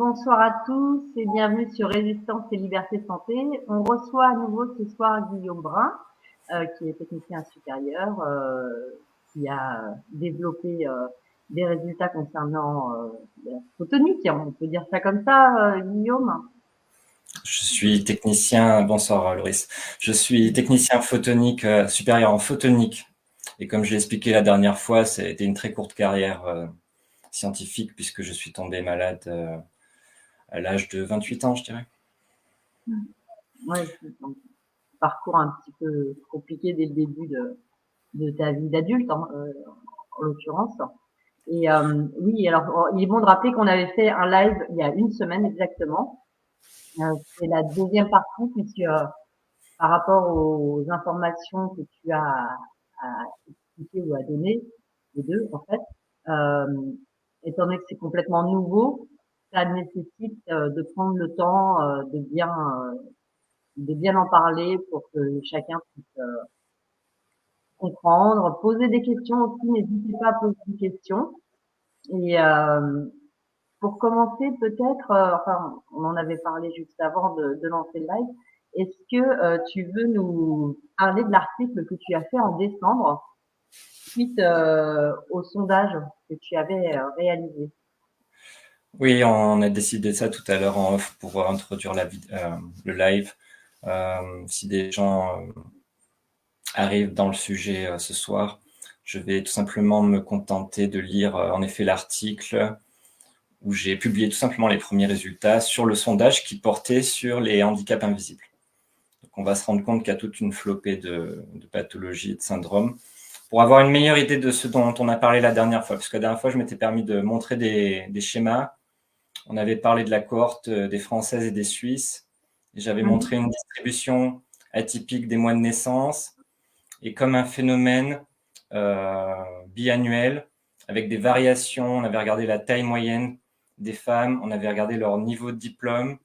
Bonsoir à tous et bienvenue sur Résistance et Liberté Santé. On reçoit à nouveau ce soir Guillaume Brun, qui est technicien supérieur, qui a développé des résultats concernant la photonique, on peut dire ça comme ça, Guillaume. Je suis technicien, bonsoir Loris, je suis technicien photonique, supérieur en photonique. Et comme je l'ai expliqué la dernière fois, c'était une très courte carrière scientifique puisque je suis tombé malade à l'âge de 28 ans, je dirais. Oui, donc parcours un petit peu compliqué dès le début de ta vie d'adulte, en l'occurrence. Et oui, alors il est bon de rappeler qu'on avait fait un live il y a une semaine exactement. C'est la deuxième partie puisque par rapport aux informations que tu as à expliquer ou à donner, les deux en fait, étant donné que c'est complètement nouveau, ça nécessite de prendre le temps de bien en parler pour que chacun puisse comprendre, poser des questions aussi. N'hésitez pas à poser des questions. Et pour commencer, peut-être, enfin, on en avait parlé juste avant de lancer le live. Est-ce que tu veux nous parler de l'article que tu as fait en décembre suite au sondage que tu avais réalisé? Oui, on a décidé de ça tout à l'heure en off pour introduire le live. Si des gens arrivent dans le sujet ce soir, je vais tout simplement me contenter de lire en effet l'article où j'ai publié tout simplement les premiers résultats sur le sondage qui portait sur les handicaps invisibles. Donc on va se rendre compte qu'il y a toute une flopée de pathologies et de syndromes pour avoir une meilleure idée de ce dont on a parlé la dernière fois. Parce que la dernière fois, je m'étais permis de montrer des schémas. On avait parlé de la cohorte des Françaises et des Suisses. Et j'avais montré une distribution atypique des mois de naissance et comme un phénomène biannuel avec des variations. On avait regardé la taille moyenne des femmes, on avait regardé leur niveau de diplôme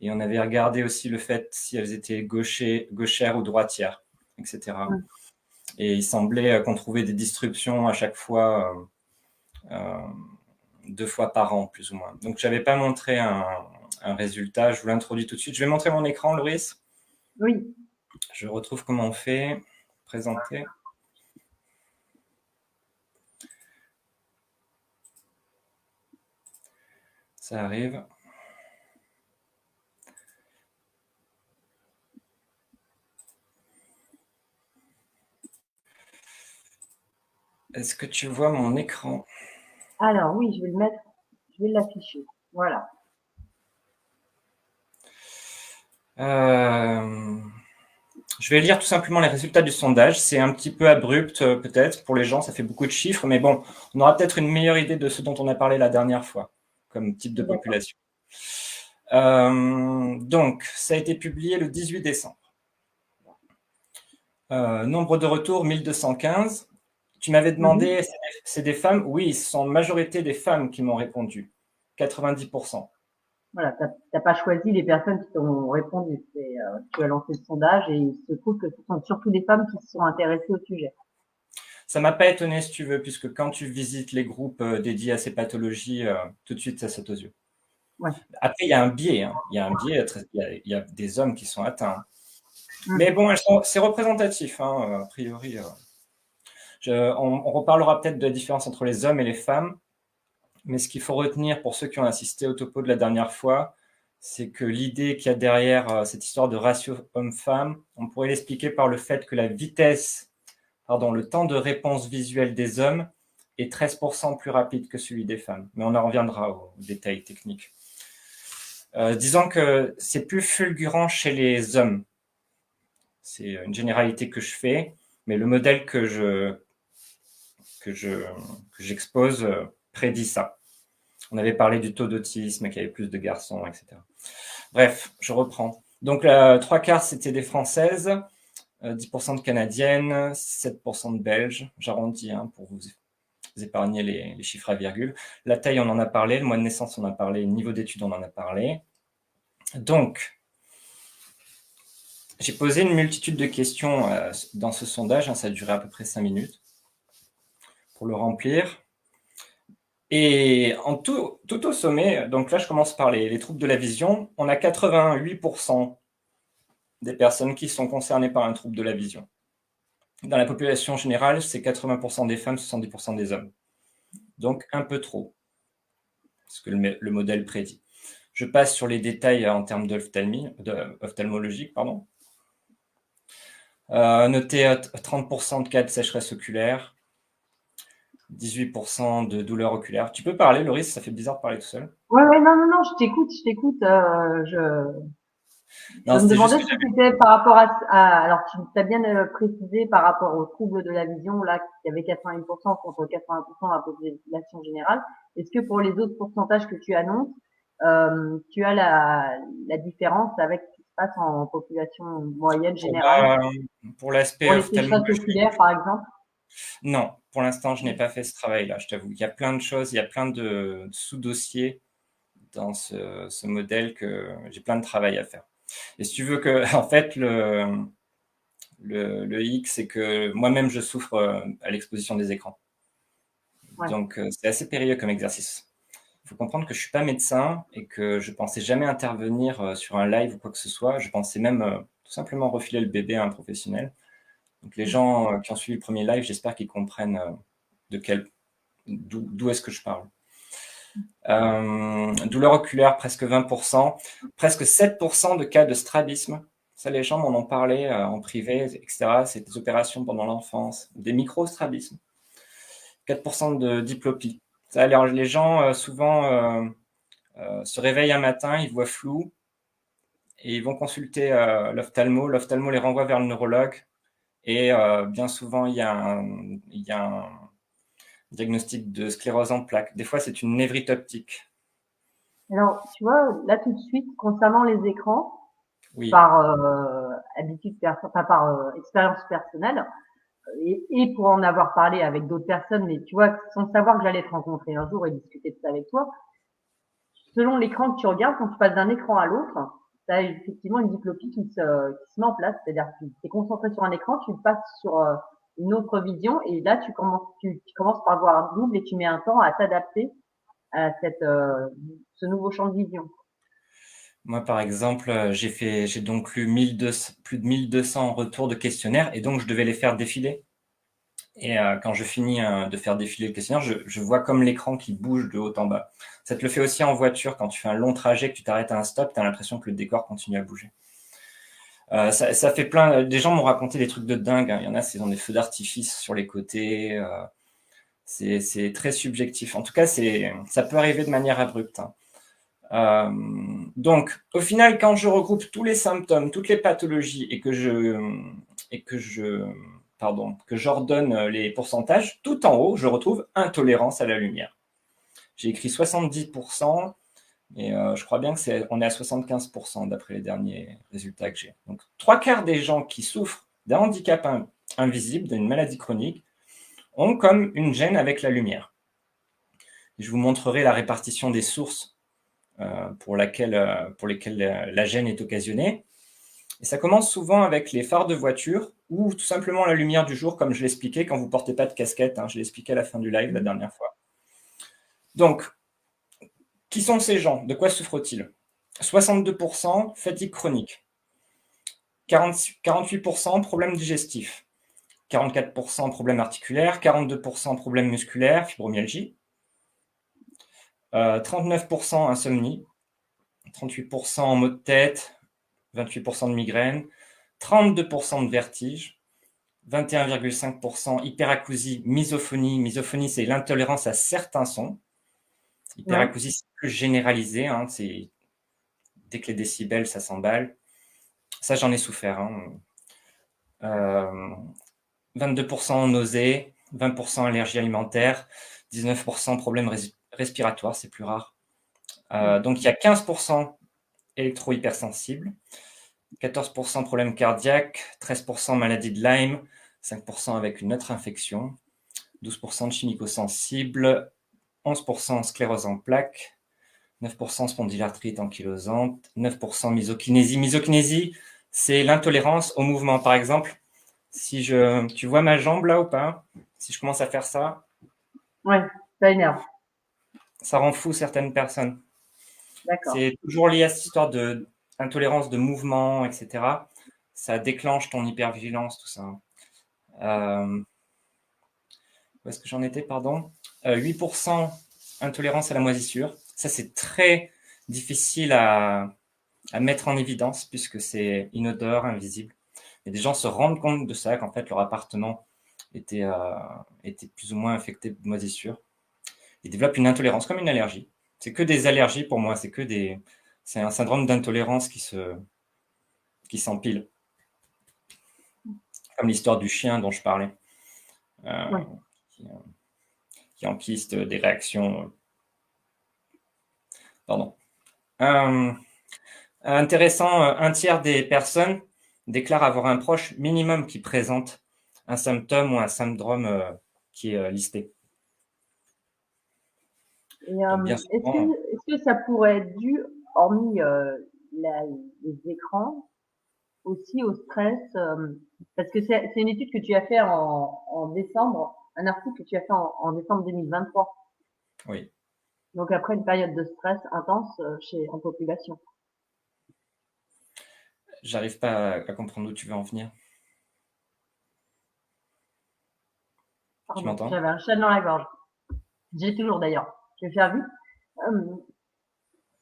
et on avait regardé aussi le fait si elles étaient gauchères ou droitières, etc. Et il semblait qu'on trouvait des distributions à chaque fois, 2 fois par an, plus ou moins. Donc, je n'avais pas montré un résultat. Je vous l'introduis tout de suite. Je vais montrer mon écran, Loris. Oui. Je retrouve comment on fait. Présenter. Ça arrive. Est-ce que tu vois mon écran? Alors oui, je vais l'afficher. Voilà. Je vais lire tout simplement les résultats du sondage. C'est un petit peu abrupt peut-être pour les gens, ça fait beaucoup de chiffres, mais bon, on aura peut-être une meilleure idée de ce dont on a parlé la dernière fois, comme type de D'accord. population. Donc, ça a été publié le 18 décembre. Nombre de retours, 1215. Tu m'avais demandé, c'est des femmes? Oui, ce sont en majorité des femmes qui m'ont répondu, 90%. Voilà, t'as pas choisi les personnes qui t'ont répondu. Tu as lancé le sondage et il se trouve que ce sont surtout des femmes qui se sont intéressées au sujet. Ça m'a pas étonné si tu veux, puisque quand tu visites les groupes dédiés à ces pathologies, tout de suite ça saute aux yeux. Ouais. Après, il y a un biais, hein. Il y a un biais, il y a des hommes qui sont atteints. Mm. Mais bon, c'est représentatif, hein, a priori. On reparlera peut-être de la différence entre les hommes et les femmes, mais ce qu'il faut retenir pour ceux qui ont assisté au topo de la dernière fois, c'est que l'idée qu'il y a derrière cette histoire de ratio homme-femme, on pourrait l'expliquer par le fait que le temps de réponse visuelle des hommes est 13% plus rapide que celui des femmes. Mais on en reviendra aux détails techniques. Disons que c'est plus fulgurant chez les hommes. C'est une généralité que je fais, mais le modèle que j'expose prédit ça. On avait parlé du taux d'autisme, qu'il y avait plus de garçons, etc. Bref, je reprends. Donc, 3/4, c'était des Françaises, 10% de Canadiennes, 7% de Belges. J'arrondis pour vous épargner les chiffres à virgule. La taille, on en a parlé. Le mois de naissance, on en a parlé. Le niveau d'études, on en a parlé. Donc, j'ai posé une multitude de questions dans ce sondage. Ça a duré à peu près 5 minutes pour le remplir. Et en tout au sommet, donc là je commence par les troubles de la vision, on a 88% des personnes qui sont concernées par un trouble de la vision. Dans la population générale, c'est 80% des femmes, 70% des hommes. Donc un peu trop, ce que le modèle prédit. Je passe sur les détails en termes d'ophtalmologique. Notez 30% de cas de sécheresse oculaire, 18% de douleur oculaire. Tu peux parler, Loris, ça fait bizarre de parler tout seul. Ouais, ouais, non, non, non, je t'écoute, je t'écoute. Je Non, me c'était juste demandais que si c'était par rapport alors tu as bien précisé par rapport aux troubles de la vision, là, qu'il y avait 80% contre 80% de la population générale. Est-ce que pour les autres pourcentages que tu annonces, tu as la différence avec ce qui se passe en population moyenne pour, générale, pour l'aspect pour les sécheresses ophtalmologique, oculaires, par exemple? non, pour l'instant, je n'ai pas fait ce travail-là, je t'avoue. Il y a plein de choses, il y a plein de sous-dossiers dans ce modèle que j'ai plein de travail à faire. Et si tu veux que, en fait, le hic, c'est que moi-même, je souffre à l'exposition des écrans. Ouais. Donc, c'est assez périlleux comme exercice. Il faut comprendre que je suis pas médecin et que je pensais jamais intervenir sur un live ou quoi que ce soit. Je pensais même tout simplement refiler le bébé à un professionnel. Donc, les gens qui ont suivi le premier live, j'espère qu'ils comprennent d'où est-ce que je parle. Douleur oculaire, presque 20%, presque 7% de cas de strabisme. Ça, les gens m'en ont parlé en privé, etc. C'est des opérations pendant l'enfance, des micro-strabismes. 4% de diplopie. Ça, alors, les gens souvent se réveillent un matin, ils voient flou et ils vont consulter l'ophtalmo. L'ophtalmo les renvoie vers le neurologue et bien souvent il y a un diagnostic de sclérose en plaques. Des fois, c'est une névrite optique. Alors, tu vois, là tout de suite, concernant les écrans, Oui. par enfin, par expérience personnelle, et pour en avoir parlé avec d'autres personnes, mais tu vois, sans savoir que j'allais te rencontrer un jour et discuter de ça avec toi, selon l'écran que tu regardes, quand tu passes d'un écran à l'autre, tu as effectivement une diplopie qui se met en place. C'est-à-dire que tu es concentré sur un écran, tu passes sur une autre vision et là, tu commences par voir un double et tu mets un temps à t'adapter à ce nouveau champ de vision. Moi, par exemple, j'ai donc lu plus de 1200 retours de questionnaires et donc je devais les faire défiler. Et quand je finis de faire défiler le questionnaire, je vois comme l'écran qui bouge de haut en bas. Ça te le fait aussi en voiture quand tu fais un long trajet, que tu t'arrêtes à un stop, tu as l'impression que le décor continue à bouger. Ça fait plein. Des gens m'ont raconté des trucs de dingue, hein. Il y en a, ils ont des feux d'artifice sur les côtés. C'est très subjectif. En tout cas, ça peut arriver de manière abrupte, hein. Donc, au final, quand je regroupe tous les symptômes, toutes les pathologies que j'ordonne les pourcentages, tout en haut, je retrouve intolérance à la lumière. J'ai écrit 70%, et je crois bien on est à 75% d'après les derniers résultats que j'ai. Donc, 3/4 des gens qui souffrent d'un handicap invisible, d'une maladie chronique, ont comme une gêne avec la lumière. Je vous montrerai la répartition des sources pour lesquelles la gêne est occasionnée. Et ça commence souvent avec les phares de voiture ou tout simplement la lumière du jour, comme je l'expliquais quand vous ne portez pas de casquette, hein. Je l'expliquais à la fin du live la dernière fois. Donc, qui sont ces gens? De quoi souffrent-ils? 62% fatigue chronique, 48% problèmes digestifs, 44% problèmes articulaires, 42% problèmes musculaires, fibromyalgie, 39% insomnie, 38% maux de tête, 28% de migraine, 32% de vertige, 21,5% hyperacousie, misophonie. Misophonie, c'est l'intolérance à certains sons. Ouais. Hyperacousie, c'est plus généralisé, hein, c'est dès que les décibels, ça s'emballe. Ça, j'en ai souffert, hein. 22% nausées, 20% allergie alimentaire, 19% problèmes respiratoires, c'est plus rare. Donc, il y a 15% électro-hypersensibles, 14% problèmes cardiaques, 13% maladie de Lyme, 5% avec une autre infection, 12% de chimico-sensibles, 11% sclérose en plaques, 9% spondylarthrite ankylosante, 9% misokinésie. Misokinésie, c'est l'intolérance au mouvement. Par exemple, tu vois ma jambe là ou pas? Si je commence à faire ça, Ouais, ça énerve. ça rend fou certaines personnes. D'accord. C'est toujours lié à cette histoire de intolérance de mouvement, etc. Ça déclenche ton hypervigilance, tout ça. Où est-ce que j'en étais, pardon 8% intolérance à la moisissure. Ça, c'est très difficile à mettre en évidence puisque c'est inodore, invisible. Et des gens se rendent compte de ça, qu'en fait, leur appartement était plus ou moins infecté de moisissure. Ils développent une intolérance, comme une allergie. C'est que des allergies pour moi, c'est un syndrome d'intolérance qui s'empile. Comme l'histoire du chien dont je parlais, Ouais. qui, qui enquiste des réactions. Pardon. Intéressant, un tiers des personnes déclarent avoir un proche minimum qui présente un symptôme ou un syndrome qui est listé. Et Donc bien souvent, est-ce que ça pourrait être dû, hormis les écrans, aussi au stress, parce que c'est une étude que tu as fait en décembre, un article que tu as fait en décembre 2023. oui, Donc après une période de stress intense en population. j'arrive pas à comprendre où tu veux en venir. Tu Pardon, m'entends? j'avais un chat dans la gorge. J'ai toujours d'ailleurs. Je vais faire vite. Euh,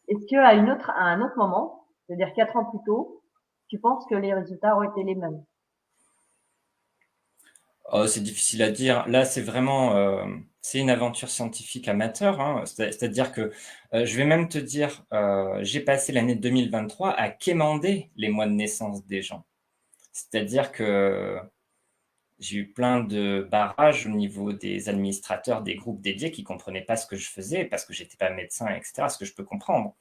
Est-ce qu'à à un autre moment, c'est-à-dire 4 ans plus tôt, tu penses que les résultats auraient été les mêmes? Oh, c'est difficile à dire. Là, c'est une aventure scientifique amateur, hein. C'est-à-dire que je vais même te dire, j'ai passé l'année 2023 à quémander les mois de naissance des gens. C'est-à-dire que j'ai eu plein de barrages au niveau des administrateurs des groupes dédiés qui comprenaient pas ce que je faisais parce que j'étais pas médecin, etc., ce que je peux comprendre.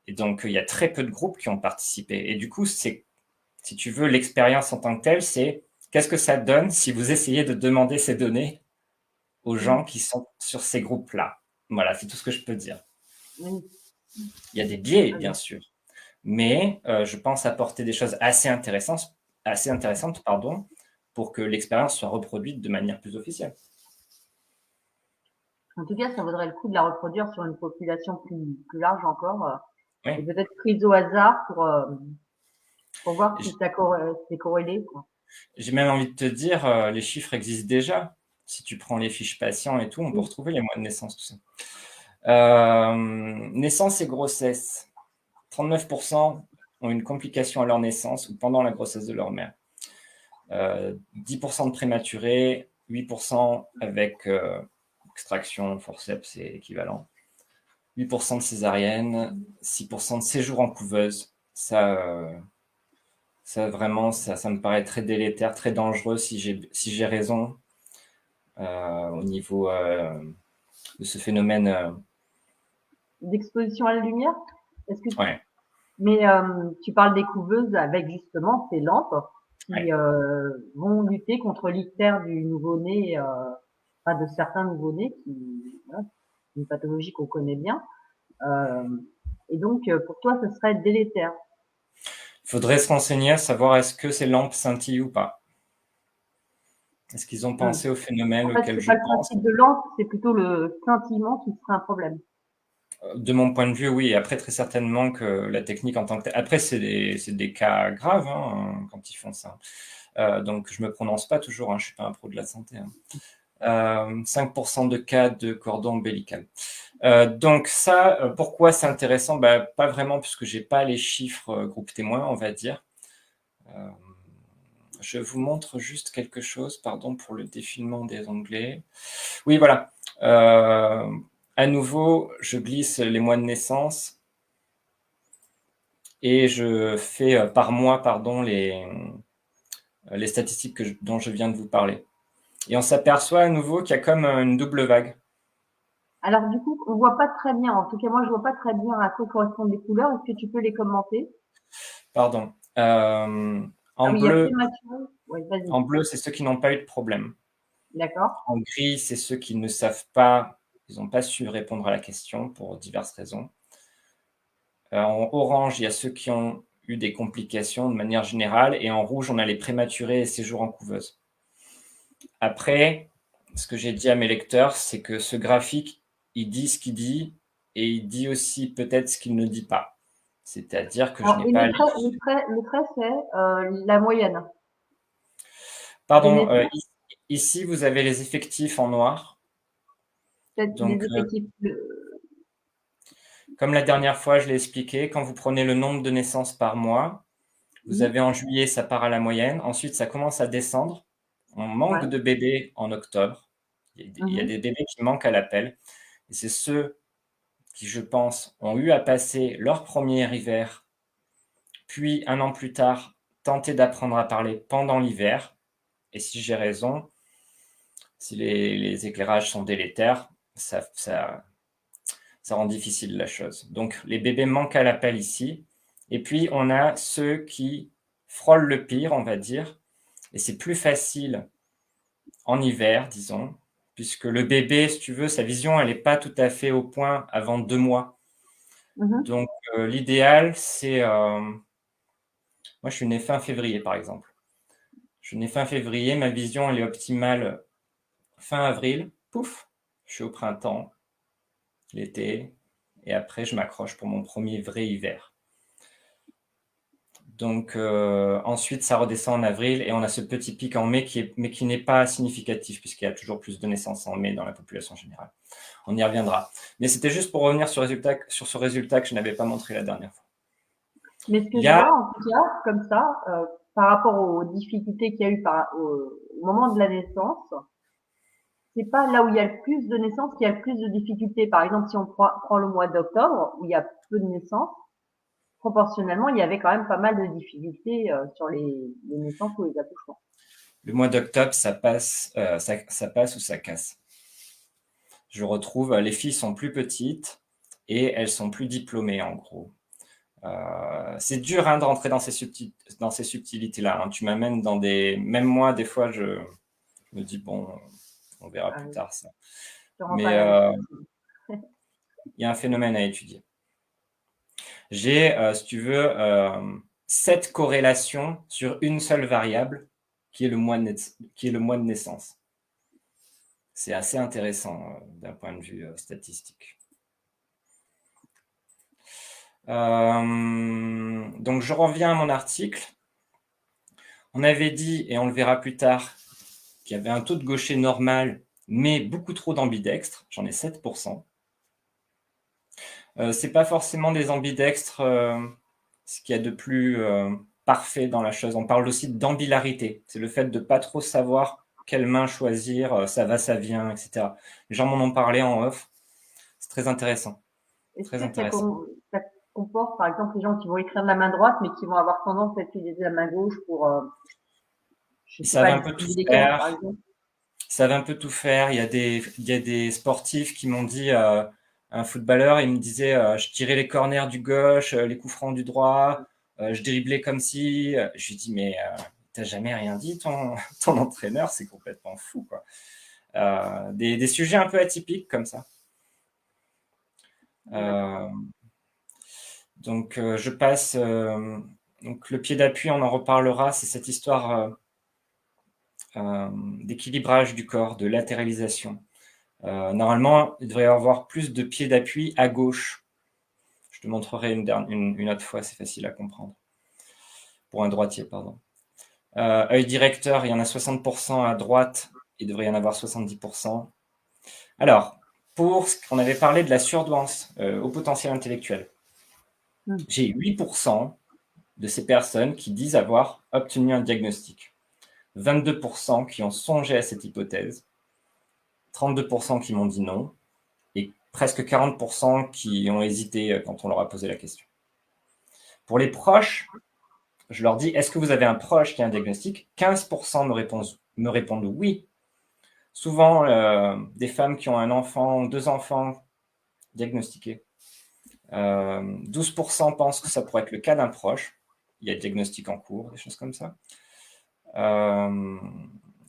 Et donc, il y a très peu de groupes qui ont participé. Et du coup, si tu veux, l'expérience en tant que telle, c'est qu'est-ce que ça donne si vous essayez de demander ces données aux Mm. gens qui sont sur ces groupes-là. Voilà, c'est tout ce que je peux dire. Oui, Il y a des biais, très bien bien. sûr, mais je pense apporter des choses assez intéressantes, pardon, pour que l'expérience soit reproduite de manière plus officielle. En tout cas, ça vaudrait le coup de la reproduire sur une population plus large encore, et Oui. peut-être prise au hasard pour voir si J- c'est corrélé, quoi. J'ai même envie de te dire, les chiffres existent déjà. Si tu prends les fiches patients et tout, on peut Oui. retrouver les mois de naissance, tout ça. Naissance et grossesse. 39% ont une complication à leur naissance ou pendant la grossesse de leur mère. 10% de prématurés, 8% avec extraction, forceps et équivalent. 8% de césarienne, 6% de séjour en couveuse. Ça vraiment, ça me paraît très délétère, très dangereux si j'ai raison au niveau de ce phénomène. D'exposition à la lumière? Est-ce que Ouais, Mais tu parles des couveuses avec justement ces lampes qui ouais. vont lutter contre l'ictère du nouveau-né, enfin de certains nouveau-nés qui, voilà, c'est une pathologie qu'on connaît bien. Euh, et donc pour toi, ce serait délétère. Il faudrait se renseigner à savoir est-ce que ces lampes scintillent ou pas. Est-ce qu'ils ont Hmm. pensé au phénomène En fait, auquel c'est je pas le pense? principe de lampe, c'est plutôt le scintillement qui serait un problème. De mon point de vue, oui. Après, très certainement que la technique en tant que telle. Après, c'est des cas graves hein, quand ils font ça. Donc, je me prononce pas toujours. Hein, je suis pas un pro de la santé. Hein. 5% de cas de cordon ombilical. Donc ça, pourquoi c'est intéressant? Bah, pas vraiment, puisque j'ai pas les chiffres groupe témoin, on va dire. Euh, je vous montre juste quelque chose, pardon pour le défilement des onglets. Oui, voilà. À nouveau, je glisse les mois de naissance et je fais par mois, pardon, les statistiques dont je viens de vous parler. Et on s'aperçoit à nouveau qu'il y a comme une double vague. Alors du coup, on voit pas très bien. En tout cas, moi, je vois pas très bien à quoi correspondent les couleurs. Est-ce que tu peux les commenter? Pardon. Ah En oui, il y a bleu, prématuré. Oui, vas-y. en bleu, c'est ceux qui n'ont pas eu de problème. D'accord. En gris, c'est ceux qui ne savent pas, ils n'ont pas su répondre à la question pour diverses raisons. En orange, il y a ceux qui ont eu des complications de manière générale. Et en rouge, on a les prématurés et séjours en couveuse. Après, ce que j'ai dit à mes lecteurs, c'est que ce graphique, il dit ce qu'il dit et il dit aussi peut-être ce qu'il ne dit pas. C'est-à-dire que je Alors, n'ai pas les... le trait, c'est la moyenne des Pardon, naissances, ici, vous avez les effectifs en noir. peut-être les Donc, effectifs. comme la dernière fois, je l'ai expliqué, quand vous prenez le nombre de naissances par mois, vous Mhm, avez en juillet, ça part à la moyenne. Ensuite, ça commence à descendre. On manque ouais. de bébés en octobre. Il y a Mhm, des bébés qui manquent à l'appel. Et c'est ceux qui, je pense, ont eu à passer leur premier hiver, puis un an plus tard, tenter d'apprendre à parler pendant l'hiver. Et si j'ai raison, si les éclairages sont délétères, ça rend difficile la chose. Donc les bébés manquent à l'appel ici. Et puis on a ceux qui frôlent le pire, on va dire. Et c'est plus facile en hiver, disons, puisque le bébé, si tu veux, sa vision, elle n'est pas tout à fait au point avant 2 mois. mhm. Donc l'idéal, c'est... moi, je suis né fin février, par exemple. Je suis né fin février, ma vision, elle est optimale fin avril. Pouf, je suis au printemps, l'été, et après, je m'accroche pour mon premier vrai hiver. Donc ensuite, ça redescend en avril et on a ce petit pic en mai mais qui n'est pas significatif puisqu'il y a toujours plus de naissances en mai dans la population générale. On y reviendra. Mais c'était juste pour revenir sur ce résultat que je n'avais pas montré la dernière fois. Mais ce que Il y je a, vois, en tout cas, comme ça, par rapport aux difficultés qu'il y a eu au moment de la naissance, c'est pas là où il y a le plus de naissances qu'il y a le plus de difficultés. Par exemple, si on prend le mois d'octobre, où il y a peu de naissances, proportionnellement, il y avait quand même pas mal de difficultés sur les naissances ou les accouchements. le mois d'octobre, ça passe ou ça casse. Je retrouve, les filles sont plus petites et elles sont plus diplômées en gros. C'est dur hein, de rentrer dans ces subtilités-là. Hein. Tu m'amènes dans des... Même moi, des fois, je me dis, bon, on verra plus tard ça. Je rends pas Mais la médecine. il y a un phénomène à étudier. J'ai, si tu veux, 7 corrélations sur une seule variable qui est le mois de naissance. C'est assez intéressant d'un point de vue statistique. Donc je reviens à mon article. On avait dit, et on le verra plus tard, qu'il y avait un taux de gaucher normal, mais beaucoup trop d'ambidextres. J'en ai 7%. C'est pas forcément des ambidextres ce qu'il y a de plus parfait dans la chose. On parle aussi d'ambilarité. C'est le fait de pas trop savoir quelle main choisir, ça va, ça vient, etc. Les gens m'en ont parlé en off. C'est très intéressant. Est-ce Très que intéressant. ça comporte, par exemple, les gens qui vont écrire de la main droite, mais qui vont avoir tendance à utiliser la main gauche pour, je Ils sais savent pas, un peu tout distribuer des caisses, par faire. exemple? Ils savent un peu tout faire. Il y a des sportifs qui m'ont dit, un footballeur, il me disait, je tirais les corners du gauche, les coups francs du droit, je driblais comme si. Je lui dis, mais t'as jamais rien dit, ton entraîneur, c'est complètement fou, quoi. Des sujets un peu atypiques comme ça. D'accord. Euh, donc, je passe. Donc, le pied d'appui, on en reparlera. C'est cette histoire d'équilibrage du corps, de latéralisation. Normalement, il devrait y avoir plus de pieds d'appui à gauche. Je te montrerai une autre fois, c'est facile à comprendre. Pour un droitier, pardon. Œil directeur, il y en a 60% à droite, il devrait y en avoir 70%. Alors, pour ce qu'on avait parlé de la surdouance au potentiel intellectuel, Hmm. j'ai 8% de ces personnes qui disent avoir obtenu un diagnostic. 22% qui ont songé à cette hypothèse, 32% qui m'ont dit non, et presque 40% qui ont hésité quand on leur a posé la question. Pour les proches, je leur dis, est-ce que vous avez un proche qui a un diagnostic? 15% me répondent oui. Souvent, des femmes qui ont un enfant, 2 enfants diagnostiqués. 12% pensent que ça pourrait être le cas d'un proche. Il y a diagnostic en cours, des choses comme ça.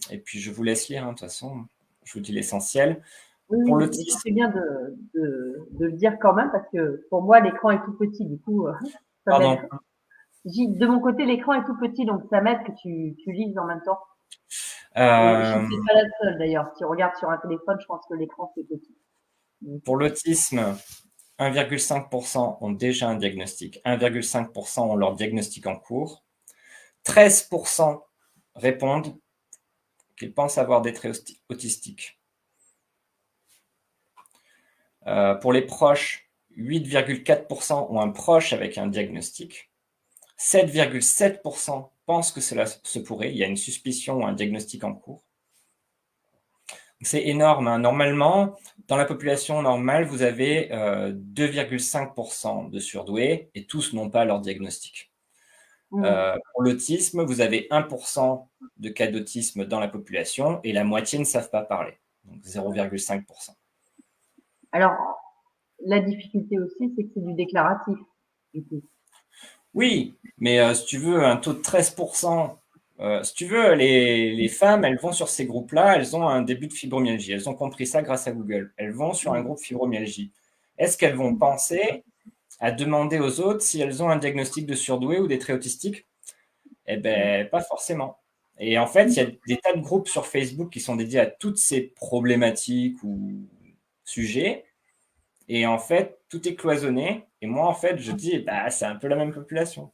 Et puis, je vous laisse lire, hein, de toute façon. Je vous dis l'essentiel. Oui, Pour oui, mais tu l'autisme, fais bien de le dire quand même parce que pour moi, l'écran est tout petit, du coup, ça m'aide. pardon. De mon côté, l'écran est tout petit, donc ça m'aide que tu lises en même temps. Et je suis Euh, peut-être pas la seule d'ailleurs. Si tu regardes sur un téléphone, je pense que l'écran c'est petit. Pour l'autisme, 1,5% ont déjà un diagnostic, 1,5% ont leur diagnostic en cours, 13% répondent qu'ils pensent avoir des traits autistiques. Pour les proches, 8,4% ont un proche avec un diagnostic, 7,7% pensent que cela se pourrait, il y a une suspicion ou un diagnostic en cours. C'est énorme, hein. Normalement, dans la population normale, vous avez 2,5% de surdoués et tous n'ont pas leur diagnostic. Pour l'autisme, vous avez 1% de cas d'autisme dans la population et la moitié ne savent pas parler, donc 0,5%. Alors, la difficulté aussi, c'est que c'est du déclaratif, du coup. Oui, mais si tu veux, un taux de 13%, si tu veux, les femmes, elles vont sur ces groupes-là, elles ont un début de fibromyalgie. Elles ont compris ça grâce à Google. Elles vont sur un groupe fibromyalgie. Est-ce qu'elles vont penser à demander aux autres si elles ont un diagnostic de surdoué ou des traits autistiques? Eh ben, pas forcément. Et en fait, il y a des tas de groupes sur Facebook qui sont dédiés à toutes ces problématiques ou sujets. Et en fait, tout est cloisonné. Et moi, en fait, je dis, bah, c'est un peu la même population.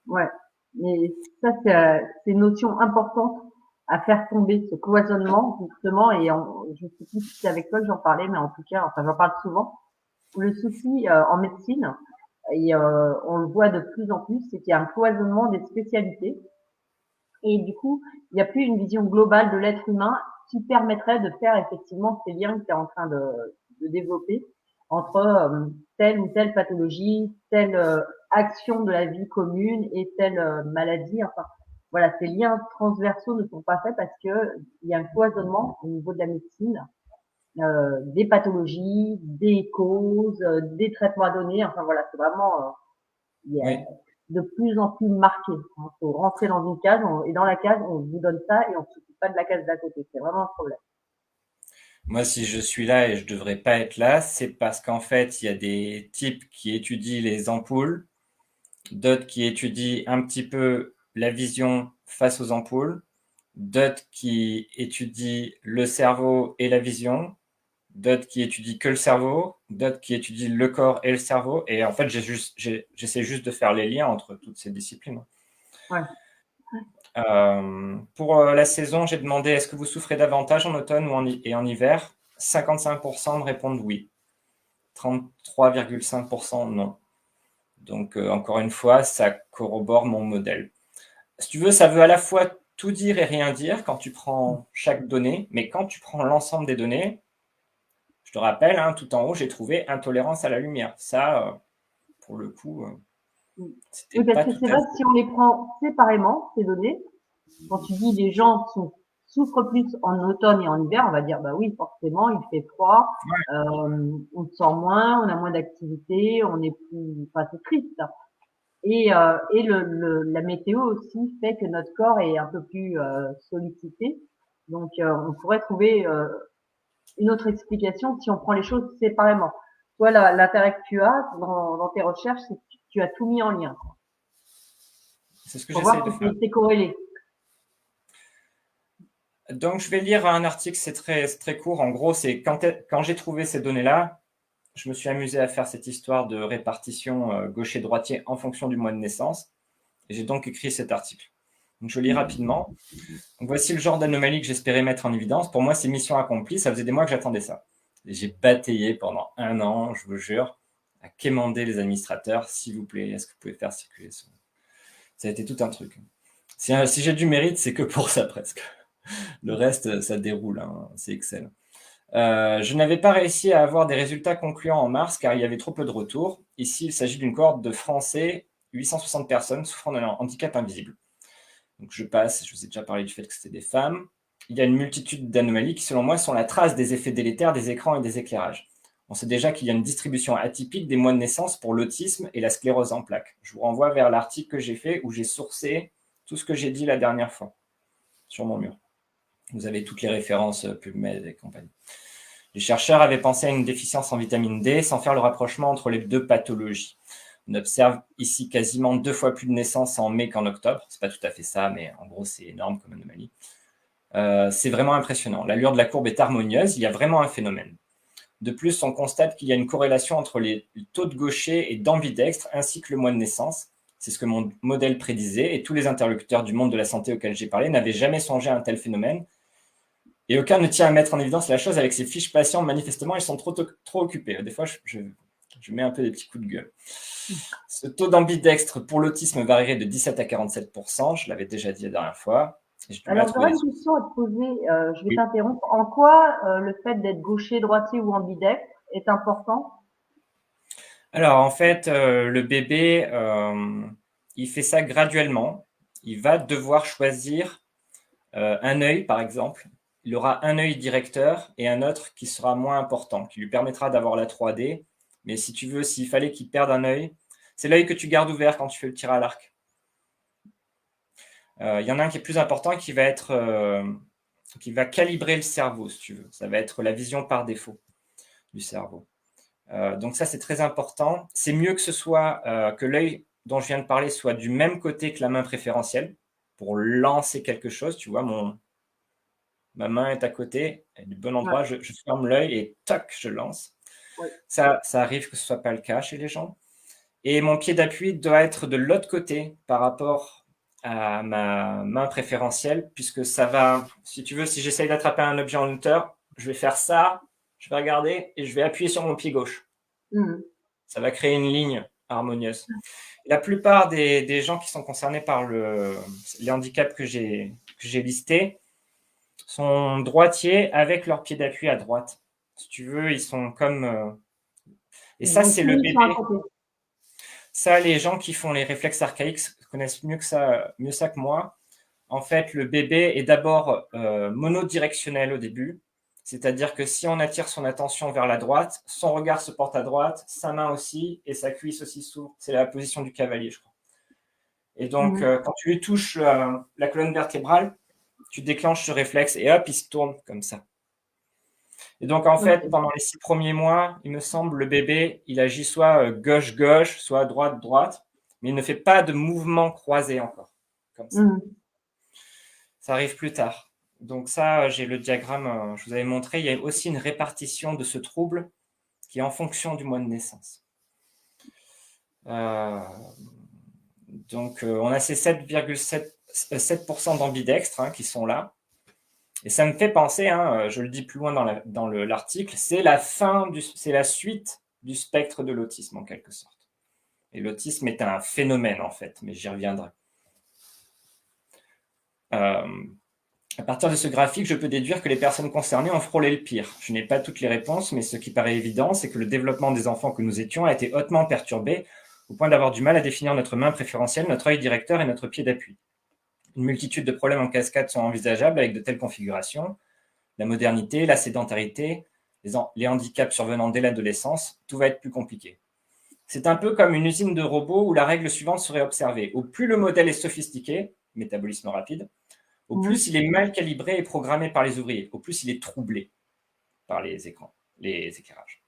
Ouais, mais ça, c'est une notion importante à faire tomber, ce cloisonnement, justement, et je sais plus si c'est avec toi que j'en parlais, mais en tout cas, enfin, j'en parle souvent. Le souci en médecine, et on le voit de plus en plus, c'est qu'il y a un cloisonnement des spécialités, et du coup, il n'y a plus une vision globale de l'être humain qui permettrait de faire effectivement ces liens que tu es en train de développer entre telle ou telle pathologie, telle action de la vie commune et telle maladie. Enfin, voilà, ces liens transversaux ne sont pas faits parce que il y a un cloisonnement au niveau de la médecine, des pathologies, des causes, des traitements à donner. Enfin voilà, c'est vraiment il y a Oui. de plus en plus marqué. Il faut rentrer dans une case et dans la case, on vous donne ça et on ne s'occupe pas de la case d'à côté. C'est vraiment un problème. Moi, si je suis là et je devrais pas être là, c'est parce qu'en fait, il y a des types qui étudient les ampoules, d'autres qui étudient un petit peu la vision face aux ampoules, d'autres qui étudient le cerveau et la vision, d'autres qui étudient que le cerveau, d'autres qui étudient le corps et le cerveau. Et en fait, j'essaie juste de faire les liens entre toutes ces disciplines. Ouais. Pour la saison, j'ai demandé est-ce que vous souffrez davantage en automne et en hiver? 55% me répondent oui. 33,5% non. Donc, encore une fois, ça corrobore mon modèle. Si tu veux, ça veut à la fois tout dire et rien dire quand tu prends chaque donnée, mais quand tu prends l'ensemble des données, je te rappelle, hein, tout en haut, j'ai trouvé intolérance à la lumière. Ça, pour le coup, c'était Oui, parce pas que tout c'est à vrai que si fait. on les prend séparément, ces données, quand tu dis les gens souffrent plus en automne et en hiver, on va dire bah oui, forcément, il fait froid, on sort moins, on a moins d'activité, on est plus, enfin c'est triste. Et la météo aussi fait que notre corps est un peu plus sollicité. Donc on pourrait trouver une autre explication si on prend les choses séparément. Toi, l'intérêt que tu as dans tes recherches, c'est que tu as tout mis en lien C'est ce que pour j'essaye voir de si faire. c'est corrélé. Donc, je vais lire un article, c'est très court. En gros, c'est quand j'ai trouvé ces données-là, je me suis amusé à faire cette histoire de répartition gaucher-droitier en fonction du mois de naissance. Et j'ai donc écrit cet article. Donc, je lis rapidement. Donc, voici le genre d'anomalie que j'espérais mettre en évidence. Pour moi, c'est mission accomplie. Ça faisait des mois que j'attendais ça. Et j'ai bataillé pendant 1 an, je vous jure, à quémander les administrateurs. S'il vous plaît, est-ce que vous pouvez faire circuler ça? Ça a été tout un truc. Si j'ai du mérite, c'est que pour ça presque. Le reste, ça déroule, hein, c'est Excel. Je n'avais pas réussi à avoir des résultats concluants en mars car il y avait trop peu de retours. Ici, il s'agit d'une cohorte de Français, 860 personnes souffrant d'un handicap invisible. Donc je passe, je vous ai déjà parlé du fait que c'était des femmes. Il y a une multitude d'anomalies qui, selon moi, sont la trace des effets délétères des écrans et des éclairages. On sait déjà qu'il y a une distribution atypique des mois de naissance pour l'autisme et la sclérose en plaques. Je vous renvoie vers l'article que j'ai fait où j'ai sourcé tout ce que j'ai dit la dernière fois sur mon mur. Vous avez toutes les références PubMed et compagnie. Les chercheurs avaient pensé à une déficience en vitamine D sans faire le rapprochement entre les deux pathologies. On observe ici quasiment 2 fois plus de naissances en mai qu'en octobre. C'est pas tout à fait ça, mais en gros, c'est énorme comme anomalie. C'est vraiment impressionnant. L'allure de la courbe est harmonieuse. Il y a vraiment un phénomène. De plus, on constate qu'il y a une corrélation entre les taux de gaucher et d'ambidextre ainsi que le mois de naissance. C'est ce que mon modèle prédisait et tous les interlocuteurs du monde de la santé auxquels j'ai parlé n'avaient jamais songé à un tel phénomène. Et aucun ne tient à mettre en évidence la chose avec ces fiches patients. Manifestement, ils sont trop occupés. Des fois, je mets un peu des petits coups de gueule. Ce taux d'ambidextre pour l'autisme varierait de 17 à 47%. Je l'avais déjà dit la dernière fois. Alors, j'aurais une question à te poser. Je vais t'interrompre. En quoi le fait d'être gaucher, droitier ou ambidextre est important? Alors, en fait, le bébé, il fait ça graduellement. Il va devoir choisir un œil, par exemple. Il aura un œil directeur et un autre qui sera moins important, qui lui permettra d'avoir la 3D. Mais si tu veux, s'il fallait qu'il perde un œil, c'est l'œil que tu gardes ouvert quand tu fais le tir à l'arc. Il y en a un qui est plus important qui va calibrer le cerveau, si tu veux. Ça va être la vision par défaut du cerveau. Donc ça, c'est très important. C'est mieux que ce soit que l'œil dont je viens de parler soit du même côté que la main préférentielle pour lancer quelque chose. Tu vois, ma main est à côté, elle est du bon endroit, je ferme l'œil et toc, je lance. Ouais. Ça arrive que ce soit pas le cas chez les gens. Et mon pied d'appui doit être de l'autre côté par rapport à ma main préférentielle, puisque ça va, si tu veux, si j'essaye d'attraper un objet en hauteur, je vais faire ça, je vais regarder et je vais appuyer sur mon pied gauche. Ça va créer une ligne harmonieuse. La plupart des gens qui sont concernés par les handicaps que j'ai listés sont droitiers avec leur pied d'appui à droite. Si tu veux, ils sont comme... Et ça, c'est le bébé. Ça, les gens qui font les réflexes archaïques connaissent mieux ça que moi. En fait, le bébé est d'abord monodirectionnel au début. C'est-à-dire que si on attire son attention vers la droite, son regard se porte à droite, sa main aussi, et sa cuisse aussi s'ouvre. C'est la position du cavalier, je crois. Et donc, quand tu lui touches la colonne vertébrale, tu déclenches ce réflexe et hop, il se tourne comme ça. Et donc, en fait, pendant les 6 premiers mois, il me semble, le bébé, il agit soit gauche-gauche, soit droite-droite, mais il ne fait pas de mouvement croisé encore, comme ça. Ça arrive plus tard. Donc ça, j'ai le diagramme, je vous avais montré, il y a aussi une répartition de ce trouble qui est en fonction du mois de naissance. Donc, on a ces 7,7% d'ambidextres qui sont là. Et ça me fait penser, je le dis plus loin dans l'article, c'est la suite du spectre de l'autisme en quelque sorte. Et l'autisme est un phénomène en fait, mais j'y reviendrai. À partir de ce graphique, je peux déduire que les personnes concernées ont frôlé le pire. Je n'ai pas toutes les réponses, mais ce qui paraît évident, c'est que le développement des enfants que nous étions a été hautement perturbé, au point d'avoir du mal à définir notre main préférentielle, notre œil directeur et notre pied d'appui. Une multitude de problèmes en cascade sont envisageables avec de telles configurations. La modernité, la sédentarité, les handicaps survenant dès l'adolescence, tout va être plus compliqué. C'est un peu comme une usine de robots où la règle suivante serait observée. Au plus le modèle est sophistiqué, métabolisme rapide, au plus il est mal calibré et programmé par les ouvriers, au plus il est troublé par les éclairages.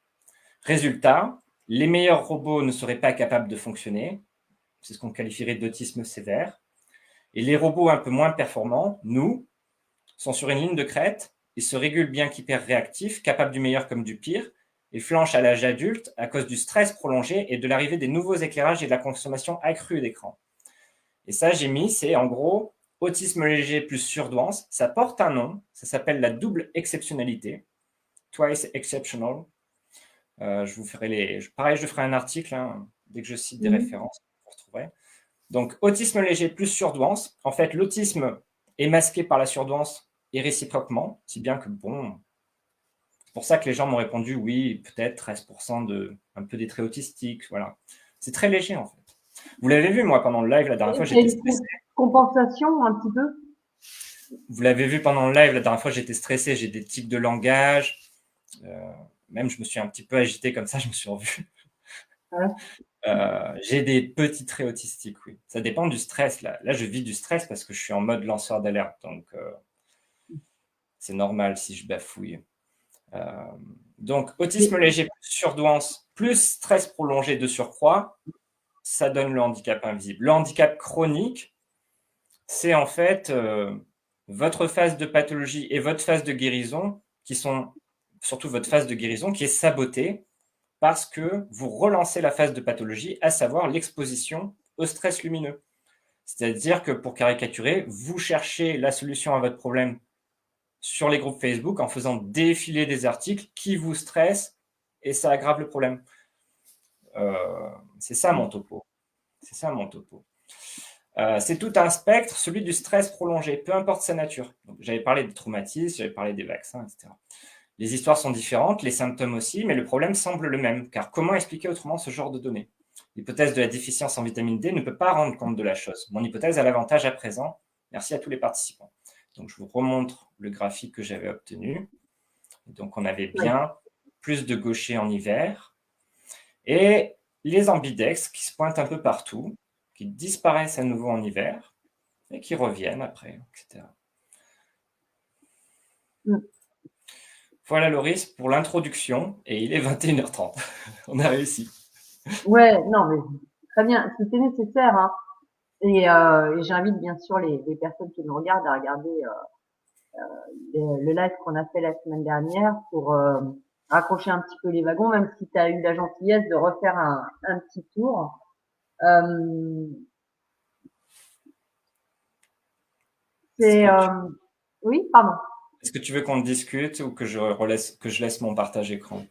Résultat, les meilleurs robots ne seraient pas capables de fonctionner, c'est ce qu'on qualifierait d'autisme sévère, et les robots un peu moins performants, nous, sont sur une ligne de crête, ils se régulent bien qu'hyper réactifs, capables du meilleur comme du pire, et flanchent à l'âge adulte à cause du stress prolongé et de l'arrivée des nouveaux éclairages et de la consommation accrue d'écran. Et ça, j'ai mis, c'est en gros autisme léger plus surdouance. Ça porte un nom, ça s'appelle la double exceptionnalité, twice exceptional. Je vous ferai pareil, je ferai un article dès que je cite des références, vous retrouverez. Donc, autisme léger plus surdouance. En fait, l'autisme est masqué par la surdouance et réciproquement, si bien que bon, c'est pour ça que les gens m'ont répondu oui, peut-être 13% un peu des traits autistiques, voilà. C'est très léger en fait. Vous l'avez vu, moi, pendant le live, la dernière fois, j'étais stressé. Compensation, un petit peu. Vous l'avez vu pendant le live, la dernière fois, j'étais stressé, j'ai des tics de langage. Même, je me suis un petit peu agité comme ça, je me suis revu. J'ai des petits traits autistiques, oui. Ça dépend du stress, là. Là, je vis du stress parce que je suis en mode lanceur d'alerte. Donc, c'est normal si je bafouille. Donc, autisme léger plus surdouance, plus stress prolongé de surcroît, ça donne le handicap invisible. Le handicap chronique, c'est en fait votre phase de pathologie et votre phase de guérison qui sont surtout votre phase de guérison, qui est sabotée parce que vous relancez la phase de pathologie, à savoir l'exposition au stress lumineux. C'est-à-dire que, pour caricaturer, vous cherchez la solution à votre problème sur les groupes Facebook en faisant défiler des articles qui vous stressent et ça aggrave le problème. C'est ça mon topo. C'est ça mon topo. C'est tout un spectre, celui du stress prolongé, peu importe sa nature. Donc, j'avais parlé des traumatismes, j'avais parlé des vaccins, etc. Les histoires sont différentes, les symptômes aussi, mais le problème semble le même. Car comment expliquer autrement ce genre de données? L'hypothèse de la déficience en vitamine D ne peut pas rendre compte de la chose. Mon hypothèse a l'avantage à présent. Merci à tous les participants. Donc, je vous remontre le graphique que j'avais obtenu. Donc, on avait bien plus de gauchers en hiver et les ambidex qui se pointent un peu partout, qui disparaissent à nouveau en hiver et qui reviennent après, etc. Voilà, Loris, pour l'introduction, et il est 21h30. On a réussi. Ouais, non, mais très bien. C'était nécessaire, hein. Et j'invite bien sûr les personnes qui nous regardent à regarder le live qu'on a fait la semaine dernière pour raccrocher un petit peu les wagons, même si tu as eu la gentillesse de refaire un petit tour. Oui, pardon. Est-ce que tu veux qu'on discute ou que je laisse mon partage écran?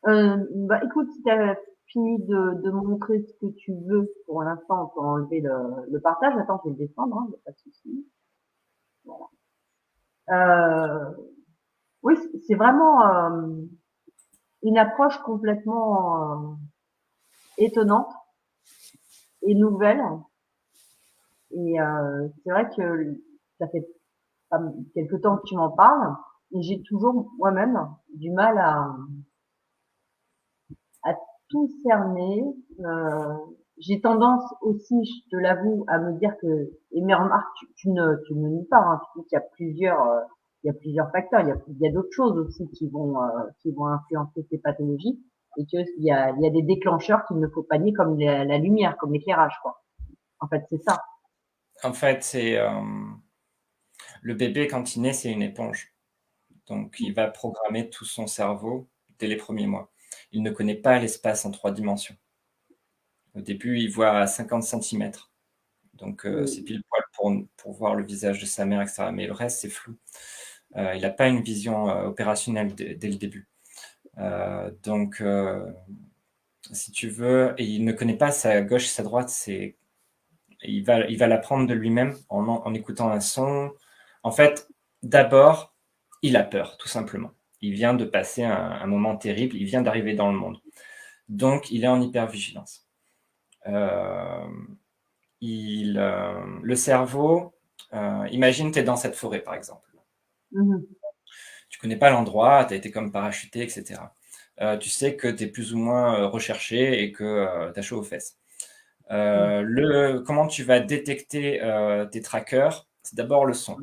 Écoute, si tu as fini de montrer ce que tu veux pour l'instant, on peut enlever le partage. Attends, je vais le descendre, hein, y a pas de souci. Voilà. Oui, c'est vraiment une approche complètement étonnante et nouvelle. Et c'est vrai que ça fait quelque temps que tu m'en parles, et j'ai toujours moi-même du mal à tout cerner. J'ai tendance aussi, je te l'avoue, à me dire que, et mes remarques, tu ne nies pas, hein, tu dis qu'il y a il y a plusieurs facteurs, il y a d'autres choses aussi qui vont influencer ces pathologies, et qu'il il y a des déclencheurs qu'il ne faut pas nier, comme la lumière, comme l'éclairage, quoi. En fait, c'est ça. En fait, c'est le bébé, quand il naît, c'est une éponge. Donc, il va programmer tout son cerveau dès les premiers mois. Il ne connaît pas l'espace en 3 dimensions. Au début, il voit à 50 cm. Donc, c'est pile poil pour voir le visage de sa mère, etc. Mais le reste, c'est flou. Il n'a pas une vision opérationnelle dès le début. Donc, si tu veux, et il ne connaît pas sa gauche et sa droite, il va l'apprendre de lui-même en écoutant un son. En fait, d'abord, il a peur, tout simplement. Il vient de passer un moment terrible, il vient d'arriver dans le monde. Donc, il est en hypervigilance. Le cerveau, imagine, tu es dans cette forêt, par exemple. Tu connais pas l'endroit, tu as été comme parachuté, etc. Tu sais que tu es plus ou moins recherché et que tu as chaud aux fesses. Comment tu vas détecter tes trackers? C'est d'abord le son.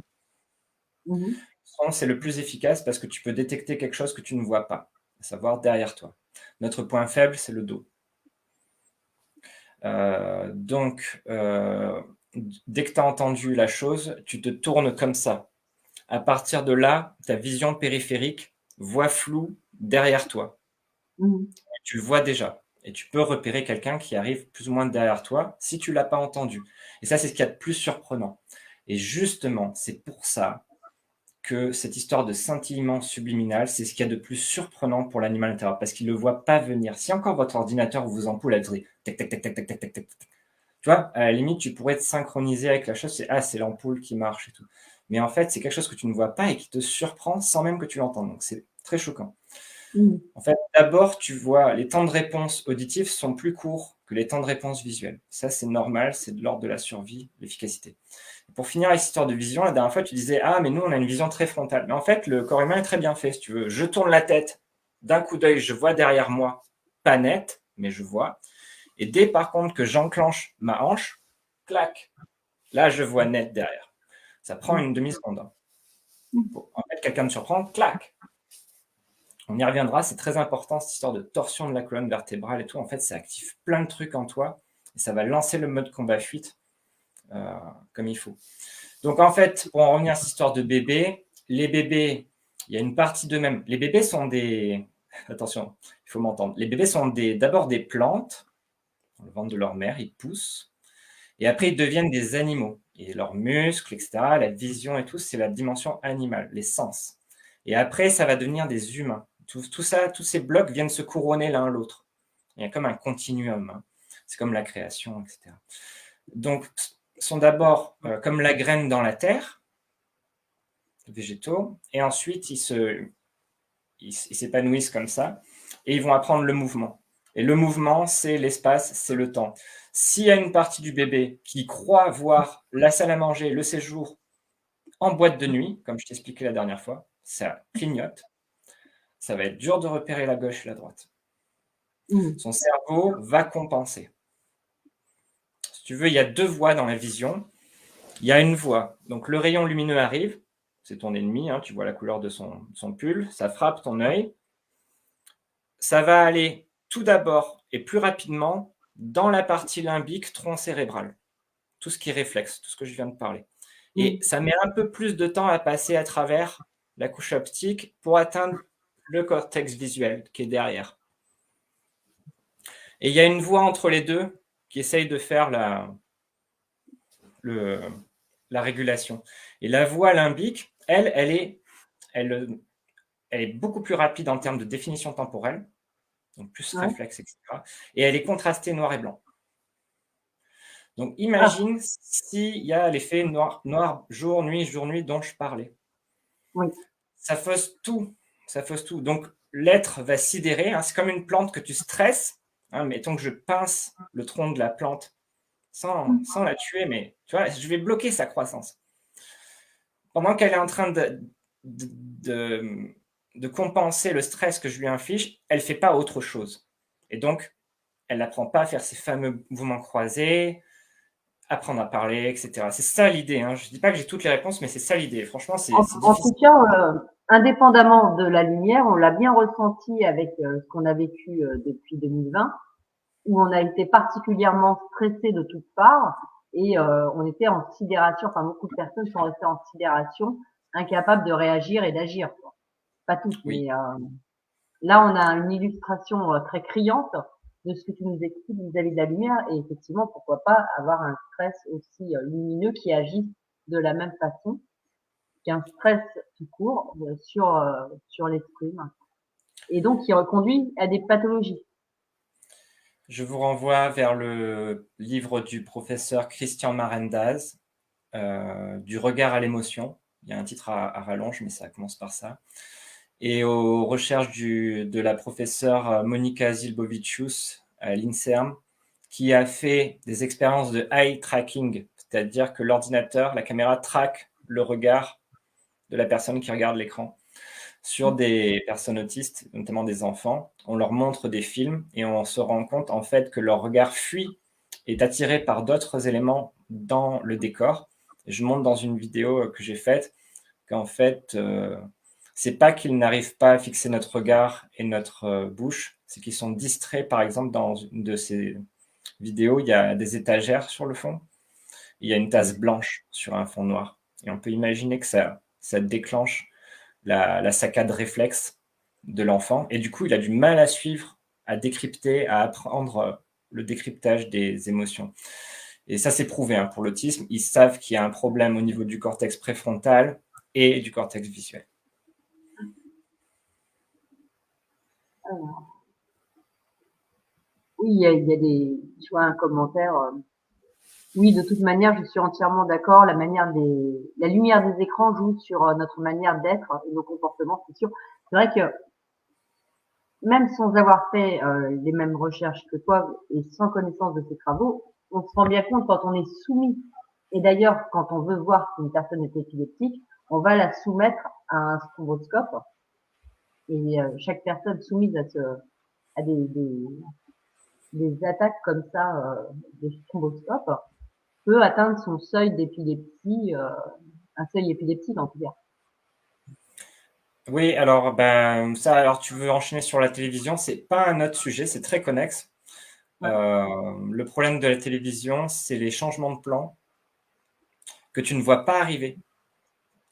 Le son, c'est le plus efficace parce que tu peux détecter quelque chose que tu ne vois pas, à savoir derrière toi. Notre point faible, c'est le dos. Donc, dès que tu as entendu la chose, tu te tournes comme ça. À partir de là, ta vision périphérique voit flou derrière toi. Tu le vois déjà. Et tu peux repérer quelqu'un qui arrive plus ou moins derrière toi si tu l'as pas entendu. Et ça, c'est ce qu'il y a de plus surprenant. Et justement, c'est pour ça que cette histoire de scintillement subliminal, c'est ce qu'il y a de plus surprenant pour l'animal intérieur, parce qu'il ne le voit pas venir. Si encore votre ordinateur ou vos ampoules, elles feraient tac, tac, tac, tac, tac, tac, tac, tac, tu vois, à la limite, tu pourrais te synchroniser avec la chose, c'est l'ampoule qui marche et tout. Mais en fait, c'est quelque chose que tu ne vois pas et qui te surprend sans même que tu l'entendes. Donc, c'est très choquant. En fait, d'abord, tu vois, les temps de réponse auditifs sont plus courts que les temps de réponse visuels. Ça, c'est normal, c'est de l'ordre de la survie, l'efficacité. Pour finir avec cette histoire de vision, la dernière fois, tu disais, ah, mais nous, on a une vision très frontale. Mais en fait, le corps humain est très bien fait, si tu veux. Je tourne la tête, d'un coup d'œil, je vois derrière moi, pas net, mais je vois. Et dès, par contre, que j'enclenche ma hanche, clac, là, je vois net derrière. Ça prend une demi-seconde. En fait, quelqu'un me surprend, clac. On y reviendra, c'est très important, cette histoire de torsion de la colonne vertébrale et tout. En fait, ça active plein de trucs en toi et ça va lancer le mode combat-fuite comme il faut. Donc, en fait, pour en revenir à cette histoire de bébé, les bébés, il y a une partie d'eux-mêmes. Les bébés sont des... Attention, il faut m'entendre. Les bébés sont d'abord des plantes, dans le ventre de leur mère, ils poussent, et après ils deviennent des animaux. Et leurs muscles, etc., la vision et tout, c'est la dimension animale, les sens. Et après, ça va devenir des humains. Tout ça, tous ces blocs viennent se couronner l'un l'autre. Il y a comme un continuum. Hein. C'est comme la création, etc. Donc, sont d'abord comme la graine dans la terre, végétaux, et ensuite ils s'épanouissent comme ça, et ils vont apprendre le mouvement. Et le mouvement, c'est l'espace, c'est le temps. S'il y a une partie du bébé qui croit voir la salle à manger, le séjour en boîte de nuit, comme je t'expliquais la dernière fois, ça clignote, ça va être dur de repérer la gauche et la droite. Son cerveau va compenser. Si tu veux, il y a deux voies dans la vision. Il y a une voie, donc le rayon lumineux arrive, c'est ton ennemi, hein, tu vois la couleur de son pull, ça frappe ton œil. Ça va aller tout d'abord et plus rapidement dans la partie limbique tronc cérébral, tout ce qui est réflexe, tout ce que je viens de parler. Et ça met un peu plus de temps à passer à travers la couche optique pour atteindre le cortex visuel qui est derrière. Et il y a une voie entre les deux qui essaye de faire la régulation. Et la voie limbique, elle est beaucoup plus rapide en termes de définition temporelle, donc plus réflexe, etc. Et elle est contrastée noir et blanc. Donc imagine s'il y a l'effet noir, jour, nuit dont je parlais. Oui. Ça fausse tout. Ça fausse tout. Donc l'être va sidérer. Hein, c'est comme une plante que tu stresses. Hein, mettons que je pince le tronc de la plante sans la tuer, mais tu vois, je vais bloquer sa croissance. Pendant qu'elle est en train de compenser le stress que je lui inflige, elle ne fait pas autre chose. Et donc, elle n'apprend pas à faire ces fameux mouvements croisés, apprendre à parler, etc. C'est ça l'idée. Hein. Je ne dis pas que j'ai toutes les réponses, mais c'est ça l'idée. Franchement, c'est difficile. En tout cas, indépendamment de la lumière, on l'a bien ressenti avec ce qu'on a vécu depuis 2020, où on a été particulièrement stressé de toutes parts et on était en sidération. Enfin, beaucoup de personnes sont restées en sidération, incapables de réagir et d'agir. Pas tous, oui. mais là, on a une illustration très criante de ce que tu nous expliques vis-à-vis de la lumière. Et effectivement, pourquoi pas avoir un stress aussi lumineux qui agit de la même façon qu'un stress tout court sur l'esprit. Et donc, qui reconduit à des pathologies. Je vous renvoie vers le livre du professeur Christian Marendaz, du regard à l'émotion. Il y a un titre à rallonge, mais ça commence par ça. Et aux recherches de la professeure Monika Zilbovicius à l'INSERM, qui a fait des expériences de eye tracking, c'est-à-dire que l'ordinateur, la caméra traque le regard de la personne qui regarde l'écran sur des personnes autistes, notamment des enfants. On leur montre des films et on se rend compte en fait que leur regard fuit, est attiré par d'autres éléments dans le décor. Et je montre dans une vidéo que j'ai faite qu'en fait, c'est pas qu'ils n'arrivent pas à fixer notre regard et notre bouche, c'est qu'ils sont distraits. Par exemple, dans une de ces vidéos, il y a des étagères sur le fond, il y a une tasse blanche sur un fond noir. Et on peut imaginer que ça déclenche la saccade réflexe de l'enfant. Et du coup, il a du mal à suivre, à décrypter, à apprendre le décryptage des émotions. Et ça, c'est prouvé hein, pour l'autisme. Ils savent qu'il y a un problème au niveau du cortex préfrontal et du cortex visuel. Alors, oui, il y a des, je vois un commentaire. Oui, de toute manière, je suis entièrement d'accord. La lumière des écrans joue sur notre manière d'être et nos comportements, c'est sûr. C'est vrai que même sans avoir fait les mêmes recherches que toi et sans connaissance de ces travaux, on se rend bien compte quand on est soumis. Et d'ailleurs, quand on veut voir si une personne est épileptique, on va la soumettre à un stromboscope. Et chaque personne soumise à des attaques comme ça de stromboscope peut atteindre son seuil d'épilepsie, un seuil épileptique en tout cas. Oui, alors ben ça, alors tu veux enchaîner sur la télévision, c'est pas un autre sujet, c'est très connexe. Ouais. Le problème de la télévision, c'est les changements de plan que tu ne vois pas arriver.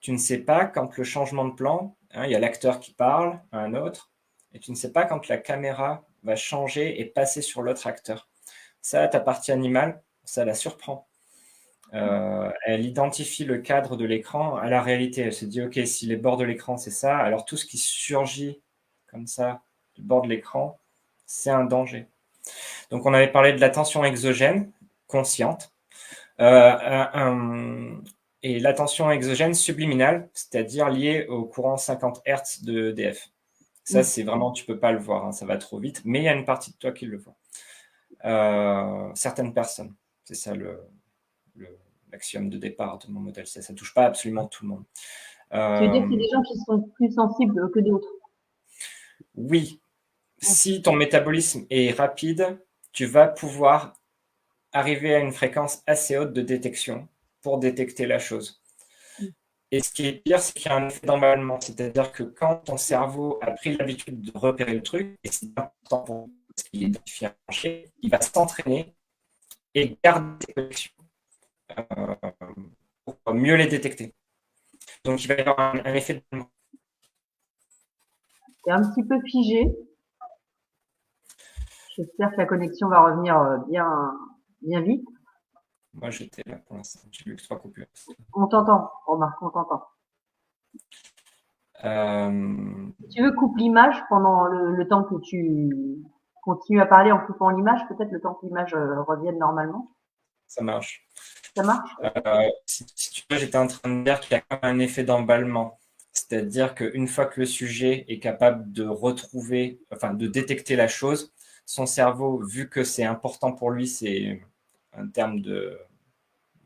Tu ne sais pas quand le changement de plan, Hein, il y a l'acteur qui parle à un autre, et tu ne sais pas quand la caméra va changer et passer sur l'autre acteur. Ça, ta partie animale, ça la surprend. Elle identifie le cadre de l'écran à la réalité. Elle se dit, OK, si les bords de l'écran, c'est ça, alors tout ce qui surgit comme ça du bord de l'écran, c'est un danger. Donc, on avait parlé de l'attention exogène, consciente, et l'attention exogène subliminale, c'est-à-dire liée au courant 50 Hz de EDF. Ça, c'est vraiment, tu peux pas le voir, hein, ça va trop vite, mais il y a une partie de toi qui le voit. Certaines personnes, c'est ça l'axiome de départ de mon modèle, ça touche pas absolument tout le monde. Tu veux dire que c'est des gens qui sont plus sensibles que d'autres? Oui, si ton métabolisme est rapide, tu vas pouvoir arriver à une fréquence assez haute de détection pour détecter la chose. Et ce qui est pire, c'est qu'il y a un effet d'emballement, c'est-à-dire que quand ton cerveau a pris l'habitude de repérer le truc, et c'est important pour parce qu'il identifie un danger, il va s'entraîner et garder ses connexions pour mieux les détecter. Donc il va y avoir un effet d'emballement. C'est un petit peu figé. J'espère que la connexion va revenir bien vite. Moi, j'étais là pour l'instant. J'ai eu 3 coupures. On t'entend, remarque, on t'entend. Si tu veux, coupe l'image pendant le temps que tu continues à parler en coupant l'image, peut-être le temps que l'image revienne normalement. Ça marche. Ça marche? Si tu veux, j'étais en train de dire qu'il y a quand même un effet d'emballement. C'est-à-dire qu'une fois que le sujet est capable de retrouver, enfin de détecter la chose, son cerveau, vu que c'est important pour lui, c'est un terme de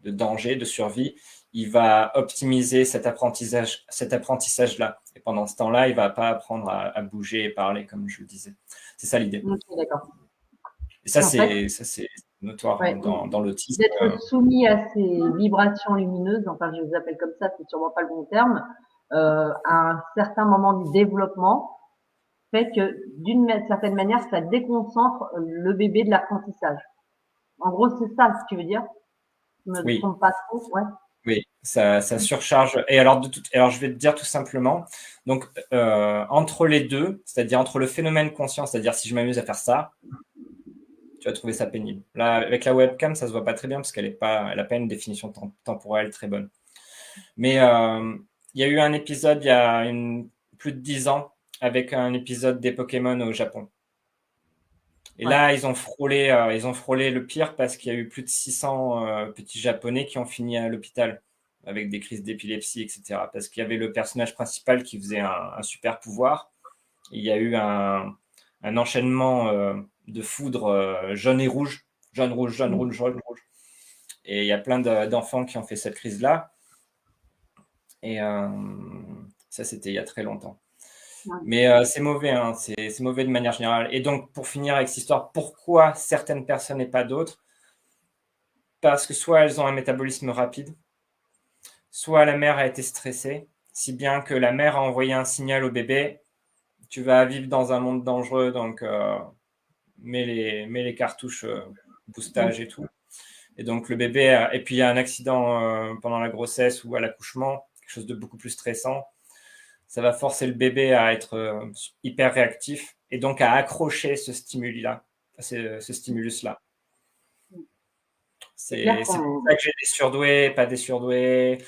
danger, de survie, il va optimiser cet apprentissage-là. Et pendant ce temps-là, il ne va pas apprendre à bouger et parler, comme je le disais. C'est ça l'idée. Ok, d'accord. Et ça, c'est notoire Ouais, dans l'autisme. d'être soumis à ces vibrations lumineuses, enfin je les appelle comme ça, c'est sûrement pas le bon terme, à un certain moment du développement, fait que d'une certaine manière, ça déconcentre le bébé de l'apprentissage. En gros, c'est ça ce que tu veux dire? Je me Oui. trompe pas trop, ouais. Oui, ça surcharge. Et alors, alors, je vais te dire tout simplement, donc, entre les deux, c'est-à-dire entre le phénomène conscient, c'est-à-dire si je m'amuse à faire ça, tu vas trouver ça pénible. Là, avec la webcam, ça se voit pas très bien parce qu'elle n'a pas une définition temporelle très bonne. Mais il y a eu un épisode il y a plus de 10 ans avec un épisode des Pokémon au Japon. Et là, ils ont frôlé le pire parce qu'il y a eu plus de 600 petits Japonais qui ont fini à l'hôpital avec des crises d'épilepsie, etc. Parce qu'il y avait le personnage principal qui faisait un super pouvoir. Il y a eu un enchaînement de foudre jaune et rouge, jaune, rouge, jaune, rouge, jaune, rouge. Et il y a plein d'enfants qui ont fait cette crise-là. Et ça, c'était il y a très longtemps. Mais c'est mauvais, hein, c'est mauvais de manière générale. Et donc, pour finir avec cette histoire, pourquoi certaines personnes et pas d'autres? Parce que soit elles ont un métabolisme rapide, soit la mère a été stressée, si bien que la mère a envoyé un signal au bébé, tu vas vivre dans un monde dangereux, donc mets les cartouches boostage et tout. Et donc le bébé, et puis il y a un accident pendant la grossesse ou à l'accouchement, quelque chose de beaucoup plus stressant. Ça va forcer le bébé à être hyper réactif et donc à accrocher ce stimulus-là. C'est pour ça que j'ai des surdoués, pas des surdoués.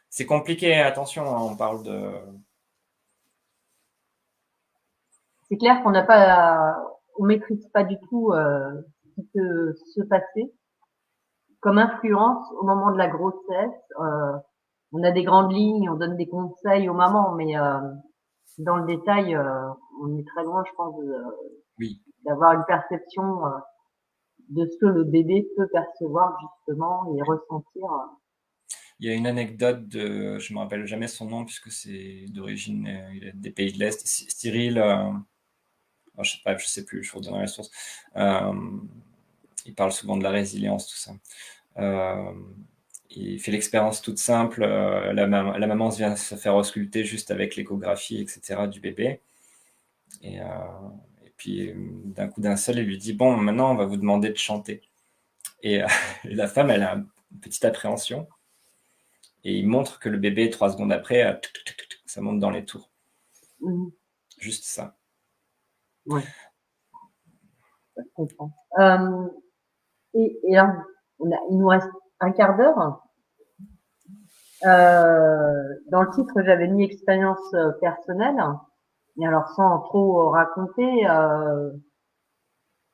C'est compliqué, attention, hein, on parle de... C'est clair qu'on n'a pas, on maîtrise pas du tout ce qui peut se passer comme influence au moment de la grossesse. On a des grandes lignes, on donne des conseils aux mamans, mais dans le détail, on est très loin, je pense, Oui. d'avoir une perception de ce que le bébé peut percevoir justement et ressentir. Il y a une anecdote de, je me rappelle jamais son nom puisque c'est d'origine des pays de l'Est, Cyril, je sais plus, je vous redonnerai la source. Il parle souvent de la résilience, tout ça. Il fait l'expérience toute simple. La maman vient se faire ausculter juste avec l'échographie, etc. du bébé. Et puis, d'un coup d'un seul, il lui dit, bon, maintenant, on va vous demander de chanter. Et la femme, elle a une petite appréhension. Et il montre que le bébé, 3 secondes après, ça monte dans les tours. Mhm. Juste ça. Ouais, je comprends. Et alors, il nous reste un quart d'heure. Dans le titre, j'avais mis expérience personnelle. Et alors, sans trop raconter,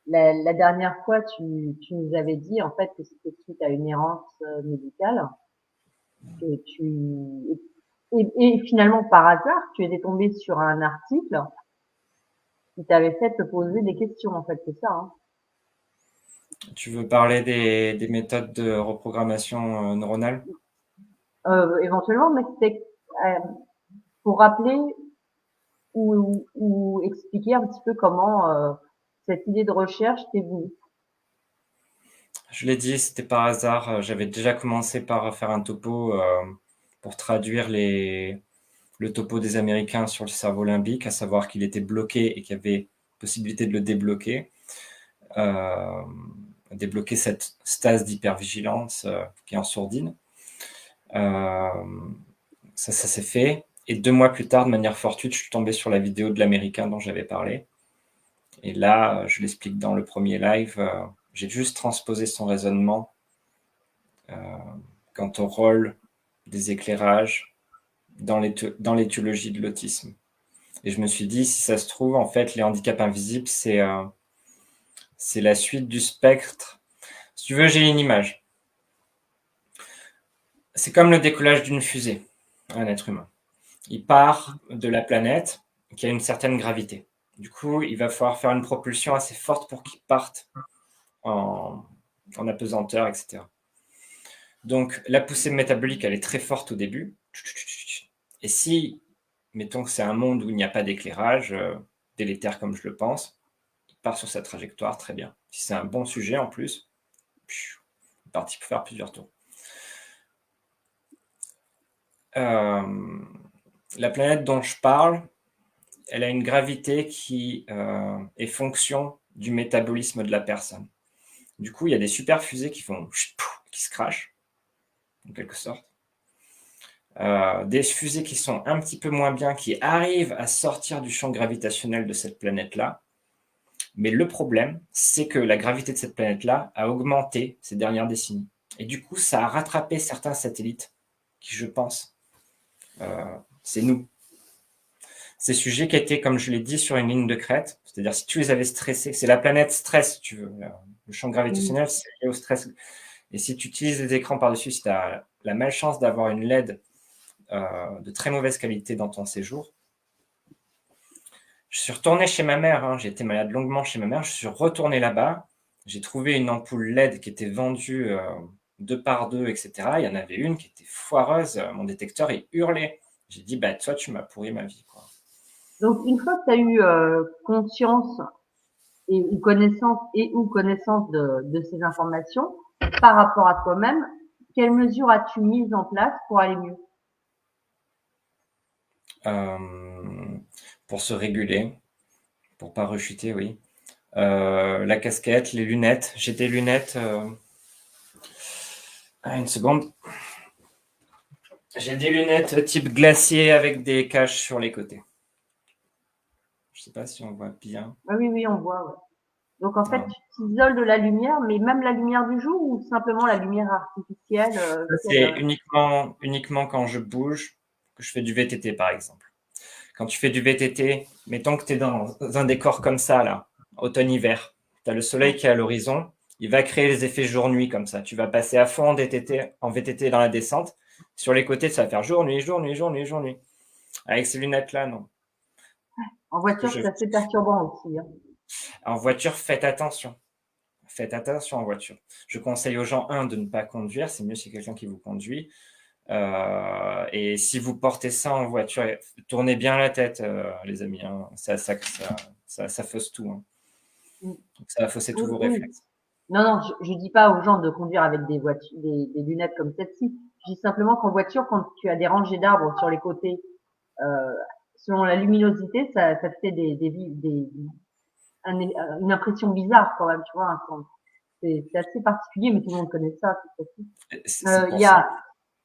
la dernière fois, tu nous avais dit en fait que c'était suite à une errance médicale, que et finalement par hasard, tu étais tombé sur un article qui t'avait fait te poser des questions en fait, c'est ça, hein. Tu veux parler des méthodes de reprogrammation neuronale? Éventuellement, mais c'était euh, pour rappeler ou expliquer un petit peu comment cette idée de recherche t'est venue. Je l'ai dit, c'était par hasard. J'avais déjà commencé par faire un topo pour traduire le topo des Américains sur le cerveau limbique, à savoir qu'il était bloqué et qu'il y avait possibilité de le débloquer. Euh, Débloquer cette stase d'hypervigilance qui est en sourdine. Euh, ça s'est fait. Et 2 mois plus tard, de manière fortuite, je suis tombé sur la vidéo de l'Américain dont j'avais parlé. Et là, je l'explique dans le premier live, j'ai juste transposé son raisonnement euh, quant au rôle des éclairages dans l'étiologie de l'autisme. Et je me suis dit, si ça se trouve, en fait, les handicaps invisibles, c'est la suite du spectre. Si tu veux, j'ai une image. C'est comme le décollage d'une fusée, un être humain. Il part de la planète qui a une certaine gravité. Du coup, il va falloir faire une propulsion assez forte pour qu'il parte en, en apesanteur, etc. Donc, la poussée métabolique, elle est très forte au début. Et si, mettons que c'est un monde où il n'y a pas d'éclairage, délétère comme je le pense, il part sur sa trajectoire, très bien. Si c'est un bon sujet en plus, il est parti pour faire plusieurs tours. La planète dont je parle, elle a une gravité qui est fonction du métabolisme de la personne. Du coup, il y a des super fusées qui se crachent, en quelque sorte. Des fusées qui sont un petit peu moins bien, qui arrivent à sortir du champ gravitationnel de cette planète-là. Mais le problème, c'est que la gravité de cette planète-là a augmenté ces dernières décennies. Et du coup, ça a rattrapé certains satellites qui, je pense, c'est nous. Ces sujets qui étaient, comme je l'ai dit, sur une ligne de crête, c'est-à-dire si tu les avais stressés, c'est la planète stress, si tu veux. Le champ Mmh. gravitationnel, c'est lié au stress. Et si tu utilises les écrans par-dessus, si tu as la malchance d'avoir une LED de très mauvaise qualité dans ton séjour, je suis retourné chez ma mère, hein, j'ai été malade longuement chez ma mère, je suis retourné là-bas, j'ai trouvé une ampoule LED qui était vendue 2 par 2, etc. Il y en avait une qui était foireuse, mon détecteur il hurlait. J'ai dit, bah toi tu m'as pourri ma vie, quoi. Donc une fois que tu as eu conscience ou connaissance de ces informations par rapport à toi-même, quelles mesures as-tu mises en place pour aller mieux? Euh, pour se réguler, pour pas rechuter, oui. La casquette, les lunettes. J'ai des lunettes. Une seconde. J'ai des lunettes type glacier avec des caches sur les côtés. Je sais pas si on voit bien. Ah oui, oui, on voit, ouais. Donc en fait, Voilà. tu t'isoles de la lumière, mais même la lumière du jour ou simplement la lumière artificielle, Ça, celle, c'est uniquement quand je bouge, que je fais du VTT par exemple. Quand tu fais du VTT, mettons que tu es dans un décor comme ça, là, automne-hiver, tu as le soleil qui est à l'horizon, il va créer les effets jour-nuit comme ça. Tu vas passer à fond en VTT dans la descente. Sur les côtés, ça va faire jour-nuit, jour-nuit, jour-nuit, jour-nuit. Avec ces lunettes-là, non. en Ce que voiture, je... c'est assez perturbant aussi, hein. En voiture, faites attention. Faites attention en voiture. Je conseille aux gens, de ne pas conduire. C'est mieux si c'est quelqu'un qui vous conduit. Et si vous portez ça en voiture, tournez bien la tête, les amis, hein. Ça fausse tout, hein. Mm. Ça va fausser tous Oui, vos oui. réflexes. Non, non, je dis pas aux gens de conduire avec des voitures, des lunettes comme celle-ci. Je dis simplement qu'en voiture, quand tu as des rangées d'arbres sur les côtés, euh, selon la luminosité, ça te fait une impression bizarre quand même, tu vois. C'est assez particulier, mais tout le monde connaît ça. C'est Il pour y ça, a,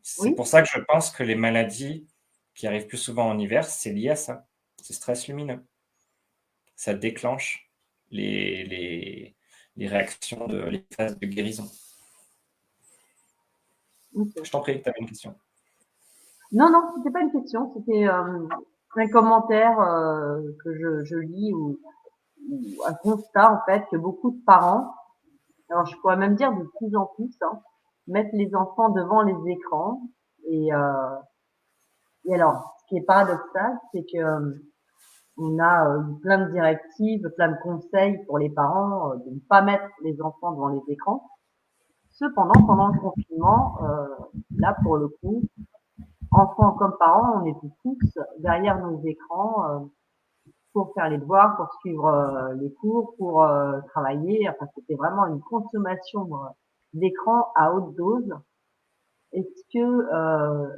c'est oui, pour ça que je pense que les maladies qui arrivent plus souvent en hiver, c'est lié à ça. c'est stress lumineux. Ça déclenche les réactions, les phases de guérison. Okay. Je t'en prie, tu avais une question. Non, non, c'était pas une question, c'était un commentaire que je lis ou un constat en fait que beaucoup de parents, alors je pourrais même dire de plus en plus, hein, mettent les enfants devant les écrans et, euh, et alors ce qui est paradoxal, c'est que on a plein de directives, plein de conseils pour les parents de ne pas mettre les enfants devant les écrans. Cependant, pendant le confinement, là pour le coup, enfants comme parents, on était tous derrière nos écrans pour faire les devoirs, pour suivre les cours, pour travailler. Enfin, c'était vraiment une consommation d'écran à haute dose. Est-ce que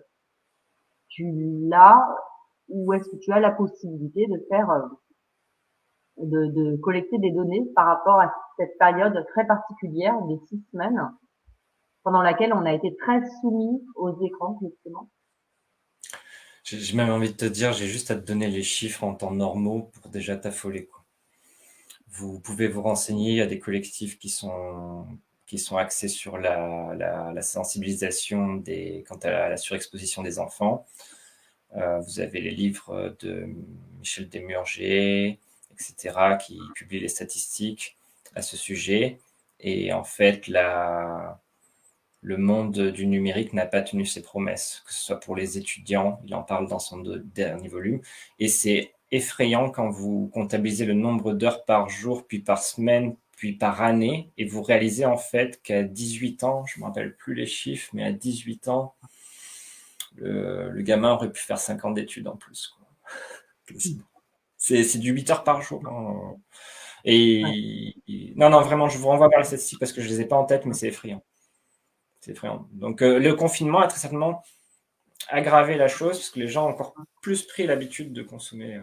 tu l'as ou est-ce que tu as la possibilité de faire de collecter des données par rapport à cette période très particulière des 6 semaines pendant laquelle on a été très soumis aux écrans justement? J'ai même envie de te dire, j'ai juste à te donner les chiffres en temps normaux pour déjà t'affoler, quoi. Vous pouvez vous renseigner, il y a des collectifs qui sont axés sur la sensibilisation quant à la surexposition des enfants. Vous avez les livres de Michel Desmurger, etc., qui publient les statistiques à ce sujet. Et en fait, le monde du numérique n'a pas tenu ses promesses, que ce soit pour les étudiants, il en parle dans son dernier volume, et c'est effrayant quand vous comptabilisez le nombre d'heures par jour, puis par semaine, puis par année, et vous réalisez en fait qu'à 18 ans, je ne me rappelle plus les chiffres, mais à 18 ans, le gamin aurait pu faire 5 ans d'études en plus, quoi. C'est du 8 heures par jour, hein. Ouais. Non, non, vraiment, je vous renvoie vers les statistiques parce que je ne les ai pas en tête, mais c'est effrayant. C'est effrayant. Donc, le confinement a très certainement aggravé la chose parce que les gens ont encore plus pris l'habitude de consommer,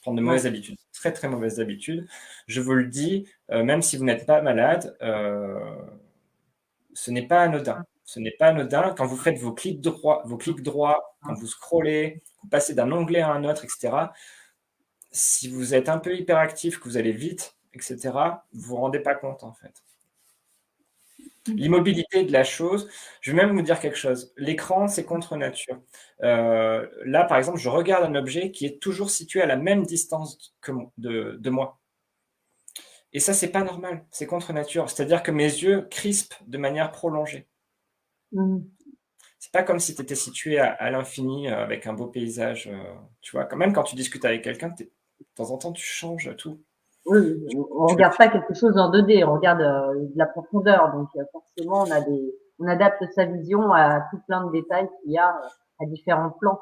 prendre de Ouais. mauvaises habitudes, très très mauvaises habitudes. Je vous le dis, même si vous n'êtes pas malade, ce n'est pas anodin. Ce n'est pas anodin quand vous faites vos clics droits, quand vous scrollez, vous passez d'un onglet à un autre, etc. Si vous êtes un peu hyperactif, que vous allez vite, etc., vous vous rendez pas compte en fait. L'immobilité de la chose, je vais même vous dire quelque chose. L'écran, c'est contre nature. Là, par exemple, je regarde un objet qui est toujours situé à la même distance de moi. Et ça, c'est pas normal. C'est contre nature. C'est-à-dire que mes yeux crispent de manière prolongée. Mmh. C'est pas comme si tu étais situé à l'infini avec un beau paysage. Tu vois, quand même, quand tu discutes avec quelqu'un, de temps en temps, tu changes tout. Oui, oui, on Tu- regarde pas quelque chose en 2D, on regarde de la profondeur, donc forcément on adapte sa vision à tout plein de détails qu'il y a à différents plans.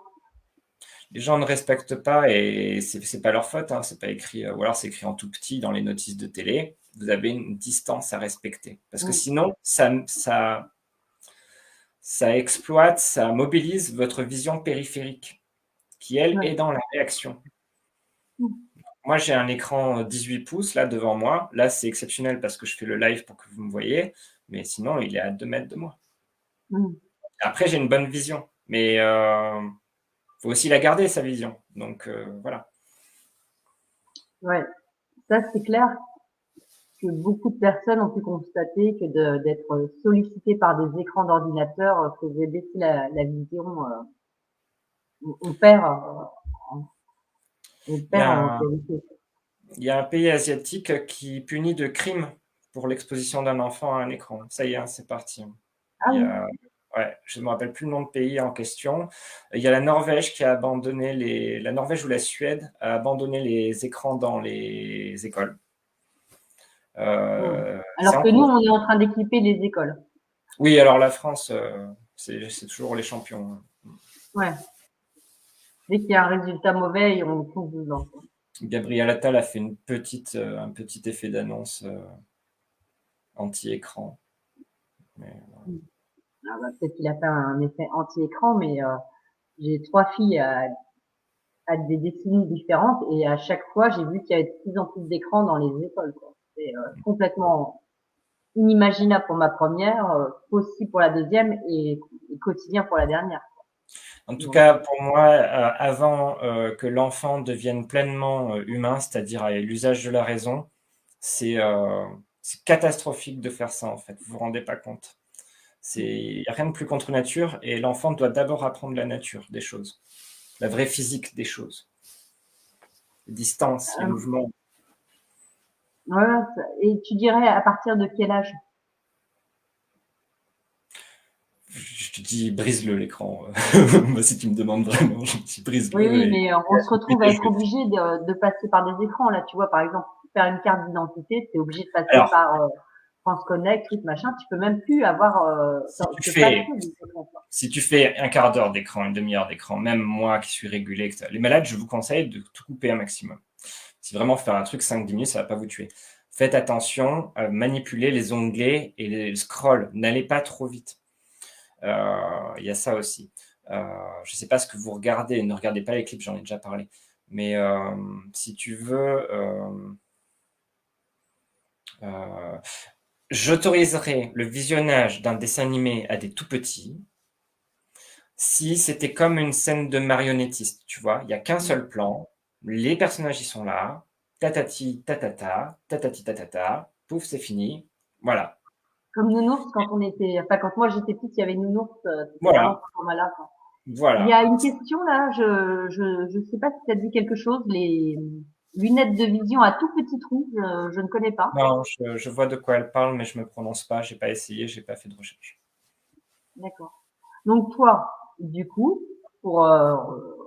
Les gens ne respectent pas et c'est pas leur faute, hein, c'est pas écrit, ou alors c'est écrit en tout petit dans les notices de télé. Vous avez une distance à respecter parce que Mmh. sinon ça exploite, ça mobilise votre vision périphérique qui elle Ouais. est dans la réaction. Mmh. Moi j'ai un écran 18 pouces là devant moi. Là c'est exceptionnel parce que je fais le live pour que vous me voyez, mais sinon il est à 2 mètres de moi. Mmh. Après j'ai une bonne vision, mais faut aussi la garder sa vision. Donc voilà. Ouais, ça c'est clair que beaucoup de personnes ont pu constater que d'être sollicitées par des écrans d'ordinateur faisait baisser la vision. On perd, on Il y perd en a qualité. Il y a un pays asiatique qui punit de crimes pour l'exposition d'un enfant à un écran. Ça y est, hein, c'est parti. Ah Il y oui. a, ouais, je ne me rappelle plus le nom de pays en question. Il y a la Norvège qui a abandonné la Norvège ou la Suède a abandonné les écrans dans les écoles. Mmh. C'est Alors en que nous, cours. on est en train d'équiper les écoles. Oui, alors la France, c'est toujours les champions. Ouais. Dès qu'il y a un résultat mauvais, on fonce dedans. Gabriel Attal a fait un petit effet d'annonce anti-écran. Mais, Mmh. Ah bah, peut-être qu'il a fait un effet anti-écran, mais j'ai 3 filles à des décennies différentes et à chaque fois, j'ai vu qu'il y avait de plus en plus d'écrans dans les écoles, quoi. C'est complètement inimaginable pour ma première, possible pour la deuxième et quotidien pour la dernière. En tout Donc, cas, pour moi, avant que l'enfant devienne pleinement humain, c'est-à-dire à l'usage de la raison, c'est catastrophique de faire ça, en fait. Vous vous rendez pas compte. Il n'y a rien de plus contre nature et l'enfant doit d'abord apprendre la nature des choses, la vraie physique des choses, les distances, les euh, mouvements. voilà, et tu dirais à partir de quel âge? Je te dis, brise-le l'écran. Moi, si tu me demandes vraiment, je te dis, Oui, brise-le oui, et mais on se retrouve à je être vais. obligé de passer par des écrans. Là, tu vois, par exemple, pour faire une carte d'identité, tu es obligé de passer Alors, par France Connect, truc machin. Tu peux même plus avoir si tu te passer fais des écrans, quoi. Si tu fais un quart d'heure d'écran, une demi-heure d'écran, même moi qui suis régulé, etc., les malades, je vous conseille de tout couper un maximum. Si vraiment faire un truc 5-10 minutes, ça va pas vous tuer. Faites attention, manipulez les onglets et les scrolls. N'allez pas trop vite. Il y a ça aussi. Je sais pas ce que vous regardez. Ne regardez pas les clips, j'en ai déjà parlé. Mais si tu veux, euh, j'autoriserai le visionnage d'un dessin animé à des tout petits si c'était comme une scène de marionnettiste, tu vois, il y a qu'un seul plan, les personnages ils sont là, tatati tatata, tatati tatata, pouf, c'est fini. Voilà. Comme Nounours, quand on était, enfin, quand moi j'étais petite, il y avait Nounours, c'était vraiment Voilà. ce format-là, quoi. Il y Voilà. a une question là, je sais pas si ça te dit quelque chose, les lunettes de vision à tout petit trou, je ne connais pas. Non, je vois de quoi elle parle, mais je me prononce pas, j'ai pas essayé, j'ai pas fait de recherche. D'accord. Donc toi, du coup, pour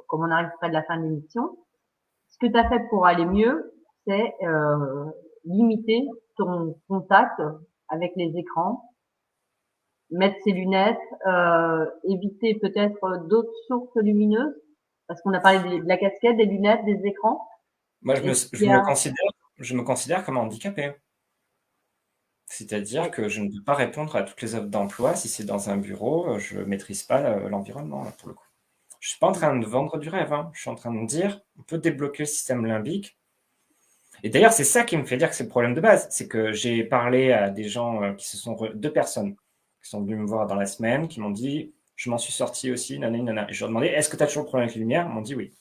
comme on arrive près de la fin de l'émission, ce que tu as fait pour aller mieux, c'est limiter ton contact avec les écrans, mettre ses lunettes, éviter peut-être d'autres sources lumineuses, parce qu'on a parlé de la casquette, des lunettes, des écrans. Moi, Est-ce qu'il y a je me considère comme handicapé. C'est-à-dire que je ne peux pas répondre à toutes les offres d'emploi si c'est dans un bureau, je maîtrise pas l'environnement, là, pour le coup. Je suis pas en train de vendre du rêve, hein. Je suis en train de dire, on peut débloquer le système limbique. Et d'ailleurs, c'est ça qui me fait dire que c'est le problème de base. C'est que j'ai parlé à des gens deux personnes qui sont venues me voir dans la semaine, qui m'ont dit, je m'en suis sorti aussi, nanani, nanana. Et je leur ai demandé, est-ce que tu as toujours le problème avec les lumières? Ils m'ont dit oui.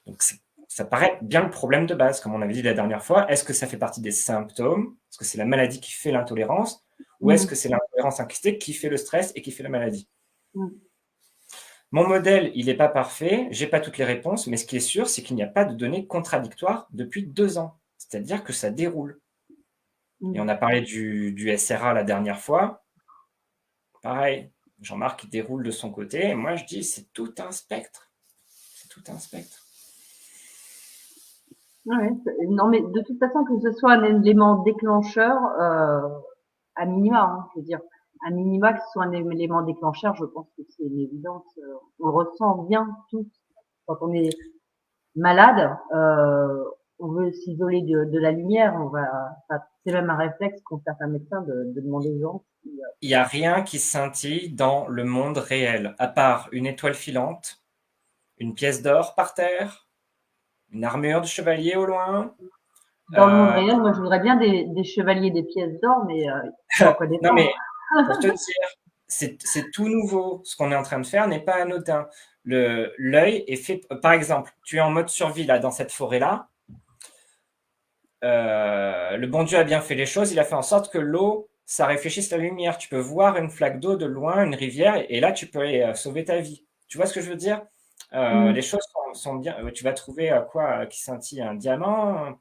Donc, ça paraît bien le problème de base, comme on avait dit la dernière fois. Est-ce que ça fait partie des symptômes? Est-ce que c'est la maladie qui fait l'intolérance? Ou est-ce Mmh, que c'est l'intolérance incrustée qui fait le stress et qui fait la maladie? mmh, Mon modèle, il n'est pas parfait, j'ai pas toutes les réponses, mais ce qui est sûr, c'est qu'il n'y a pas de données contradictoires depuis 2 ans. C'est-à-dire que ça déroule. Et on mmh. a parlé du SRA la dernière fois. Pareil, Jean-Marc il déroule de son côté. Et moi, je dis, c'est tout un spectre. C'est tout un spectre. Ouais, non, mais de toute façon, que ce soit un élément déclencheur, à minima, hein, je veux dire, à minima que ce soit un élément déclencheur, je pense que c'est une évidence. On le ressent bien tous quand on est malade, on veut s'isoler de la lumière, enfin, c'est même un réflexe qu'ont certains médecins de demander aux gens si, Il n'y a rien qui scintille dans le monde réel, à part une étoile filante, une pièce d'or par terre, une armure de chevalier au loin. dans le monde Euh, réel, moi, je voudrais bien des chevaliers, des pièces d'or, mais j'en connais non, pas. mais pour te dire, c'est tout nouveau. Ce qu'on est en train de faire n'est pas anodin. L'œil est fait. Par exemple, tu es en mode survie là, dans cette forêt-là. Le bon Dieu a bien fait les choses. Il a fait en sorte que l'eau, ça réfléchisse la lumière. Tu peux voir une flaque d'eau de loin, une rivière, et là, tu peux sauver ta vie. Tu vois ce que je veux dire? Les Mmh. choses sont bien. Tu vas trouver quoi qui scintille un diamant.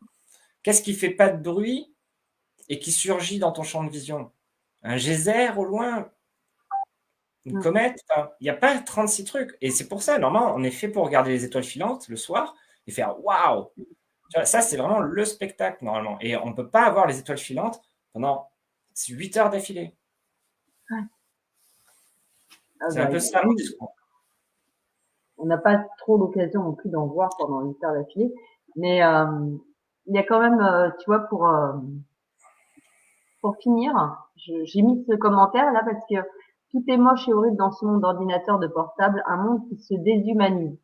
Qu'est-ce qui fait pas de bruit et qui surgit dans ton champ de vision? Un geyser au loin, une Mmh. comète. Enfin, il n'y a pas 36 trucs. Et c'est pour ça, normalement, on est fait pour regarder les étoiles filantes le soir et faire waouh! Tu vois, ça, c'est vraiment le spectacle, normalement. Et on ne peut pas avoir les étoiles filantes pendant 8 heures d'affilée. Ouais. Ah C'est un bah, peu ça, mon oui, discours. on n'a pas trop l'occasion non plus d'en voir pendant 8 heures d'affilée. Mais il y a quand même, tu vois, pour finir, j'ai mis ce commentaire là parce que tout est moche et horrible dans ce monde d'ordinateur, de portable, un monde qui se déshumanise.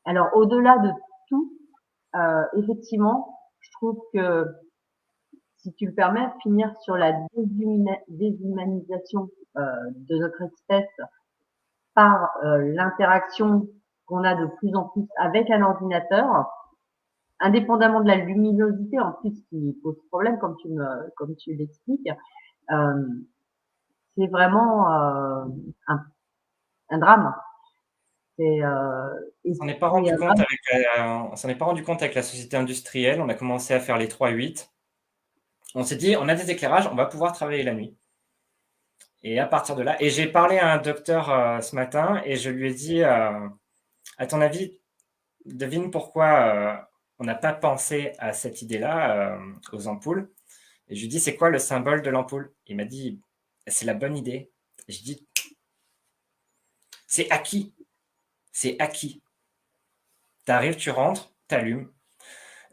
Alors au-delà de tout, effectivement, je trouve que si tu le permets, finir sur la déshumanisation de notre espèce par l'interaction qu'on a de plus en plus avec un ordinateur, indépendamment de la luminosité en plus qui pose problème comme tu l'expliques, c'est vraiment un drame. C'est On s'en est pas rendu compte avec on s'en est pas rendu compte avec la société industrielle. On a commencé à faire les 3-8. On s'est dit, on a des éclairages, on va pouvoir travailler la nuit. Et à partir de là, et j'ai parlé à un docteur ce matin et je lui ai dit, à ton avis, devine pourquoi on n'a pas pensé à cette idée-là aux ampoules. Et je lui ai dit, c'est quoi le symbole de l'ampoule? Il m'a dit, c'est la bonne idée. Et je dis, c'est acquis. C'est acquis. T'arrives, tu rentres, t'allumes.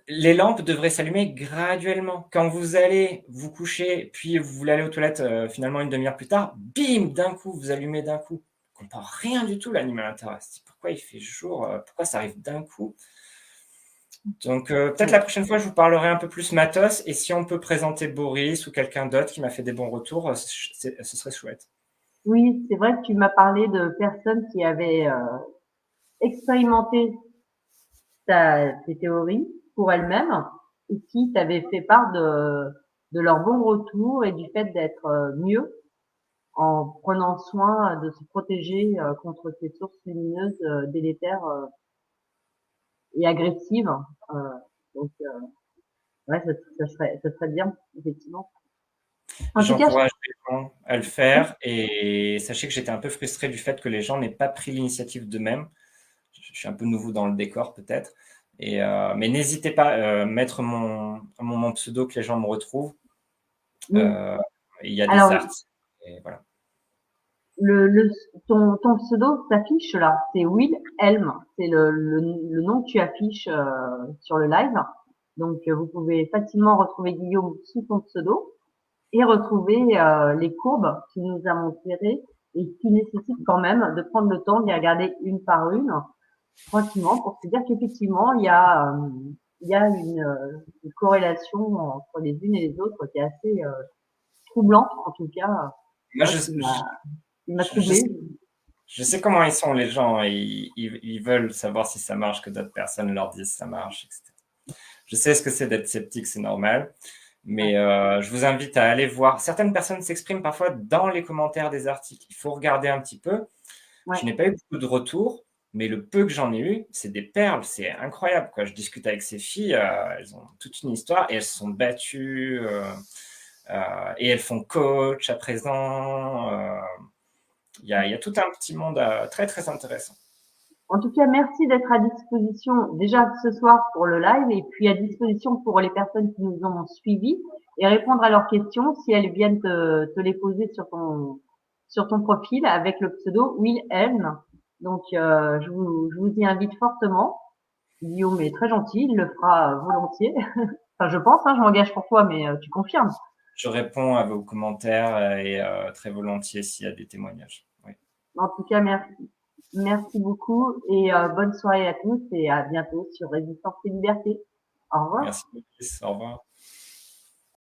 Les lampes devraient s'allumer graduellement. Quand vous allez vous coucher, puis vous voulez aller aux toilettes finalement une demi-heure plus tard, bim, d'un coup, vous allumez d'un coup. On ne comprend rien du tout l'animal intérieur. Pourquoi il fait jour? Pourquoi ça arrive d'un coup? Donc peut-être la prochaine fois, je vous parlerai un peu plus matos. Et si on peut présenter Boris ou quelqu'un d'autre qui m'a fait des bons retours, ce serait chouette. Oui, c'est vrai que tu m'as parlé de personnes qui avaient expérimenté tes théories pour elles-mêmes et qui t'avaient fait part de leur bon retour et du fait d'être mieux en prenant soin de se protéger contre ces sources lumineuses délétères et agressives. Euh, donc, ouais, ça serait bien, effectivement. En tout cas, J'encourage les gens à le faire et sachez que j'étais un peu frustré du fait que les gens n'aient pas pris l'initiative d'eux-mêmes. Je suis un peu nouveau dans le décor peut-être. Mais n'hésitez pas à mettre mon pseudo que les gens me retrouvent. oui. Il y a des Alors, articles. Et voilà. le, ton pseudo s'affiche là, c'est Will Helm, c'est le nom que tu affiches sur le live. Donc, vous pouvez facilement retrouver Guillaume sous ton pseudo et retrouver les courbes qu'il nous a montrées et qui nécessitent quand même de prendre le temps de les regarder une par une, tranquillement, pour se dire qu'effectivement, il y a une corrélation entre les unes et les autres qui est assez troublante, en tout cas, Moi, moi, qui m'a troublée. je sais comment ils sont les gens. Ils veulent savoir si ça marche, que d'autres personnes leur disent ça marche, etc. Je sais ce que c'est d'être sceptique, c'est normal. Mais je vous invite à aller voir. Certaines personnes s'expriment parfois dans les commentaires des articles. Il faut regarder un petit peu. Ouais. Je n'ai pas eu beaucoup de retours, mais le peu que j'en ai eu, c'est des perles. C'est incroyable, quoi. Je discute avec ces filles, elles ont toute une histoire et elles se sont battues et elles font coach à présent. Il y a tout un petit monde très, très intéressant. En tout cas, merci d'être à disposition déjà ce soir pour le live et puis à disposition pour les personnes qui nous ont suivis et répondre à leurs questions si elles viennent te les poser sur ton profil avec le pseudo Wilhelm. Donc, je vous y invite fortement. Guillaume est très gentil, il le fera volontiers. Enfin, je pense, hein, je m'engage pour toi, mais tu confirmes. Je réponds à vos commentaires et très volontiers s'il y a des témoignages. Oui. En tout cas, merci. Merci beaucoup et bonne soirée à tous et à bientôt sur Résistance et Liberté. Au revoir. Merci, Maurice. Au revoir.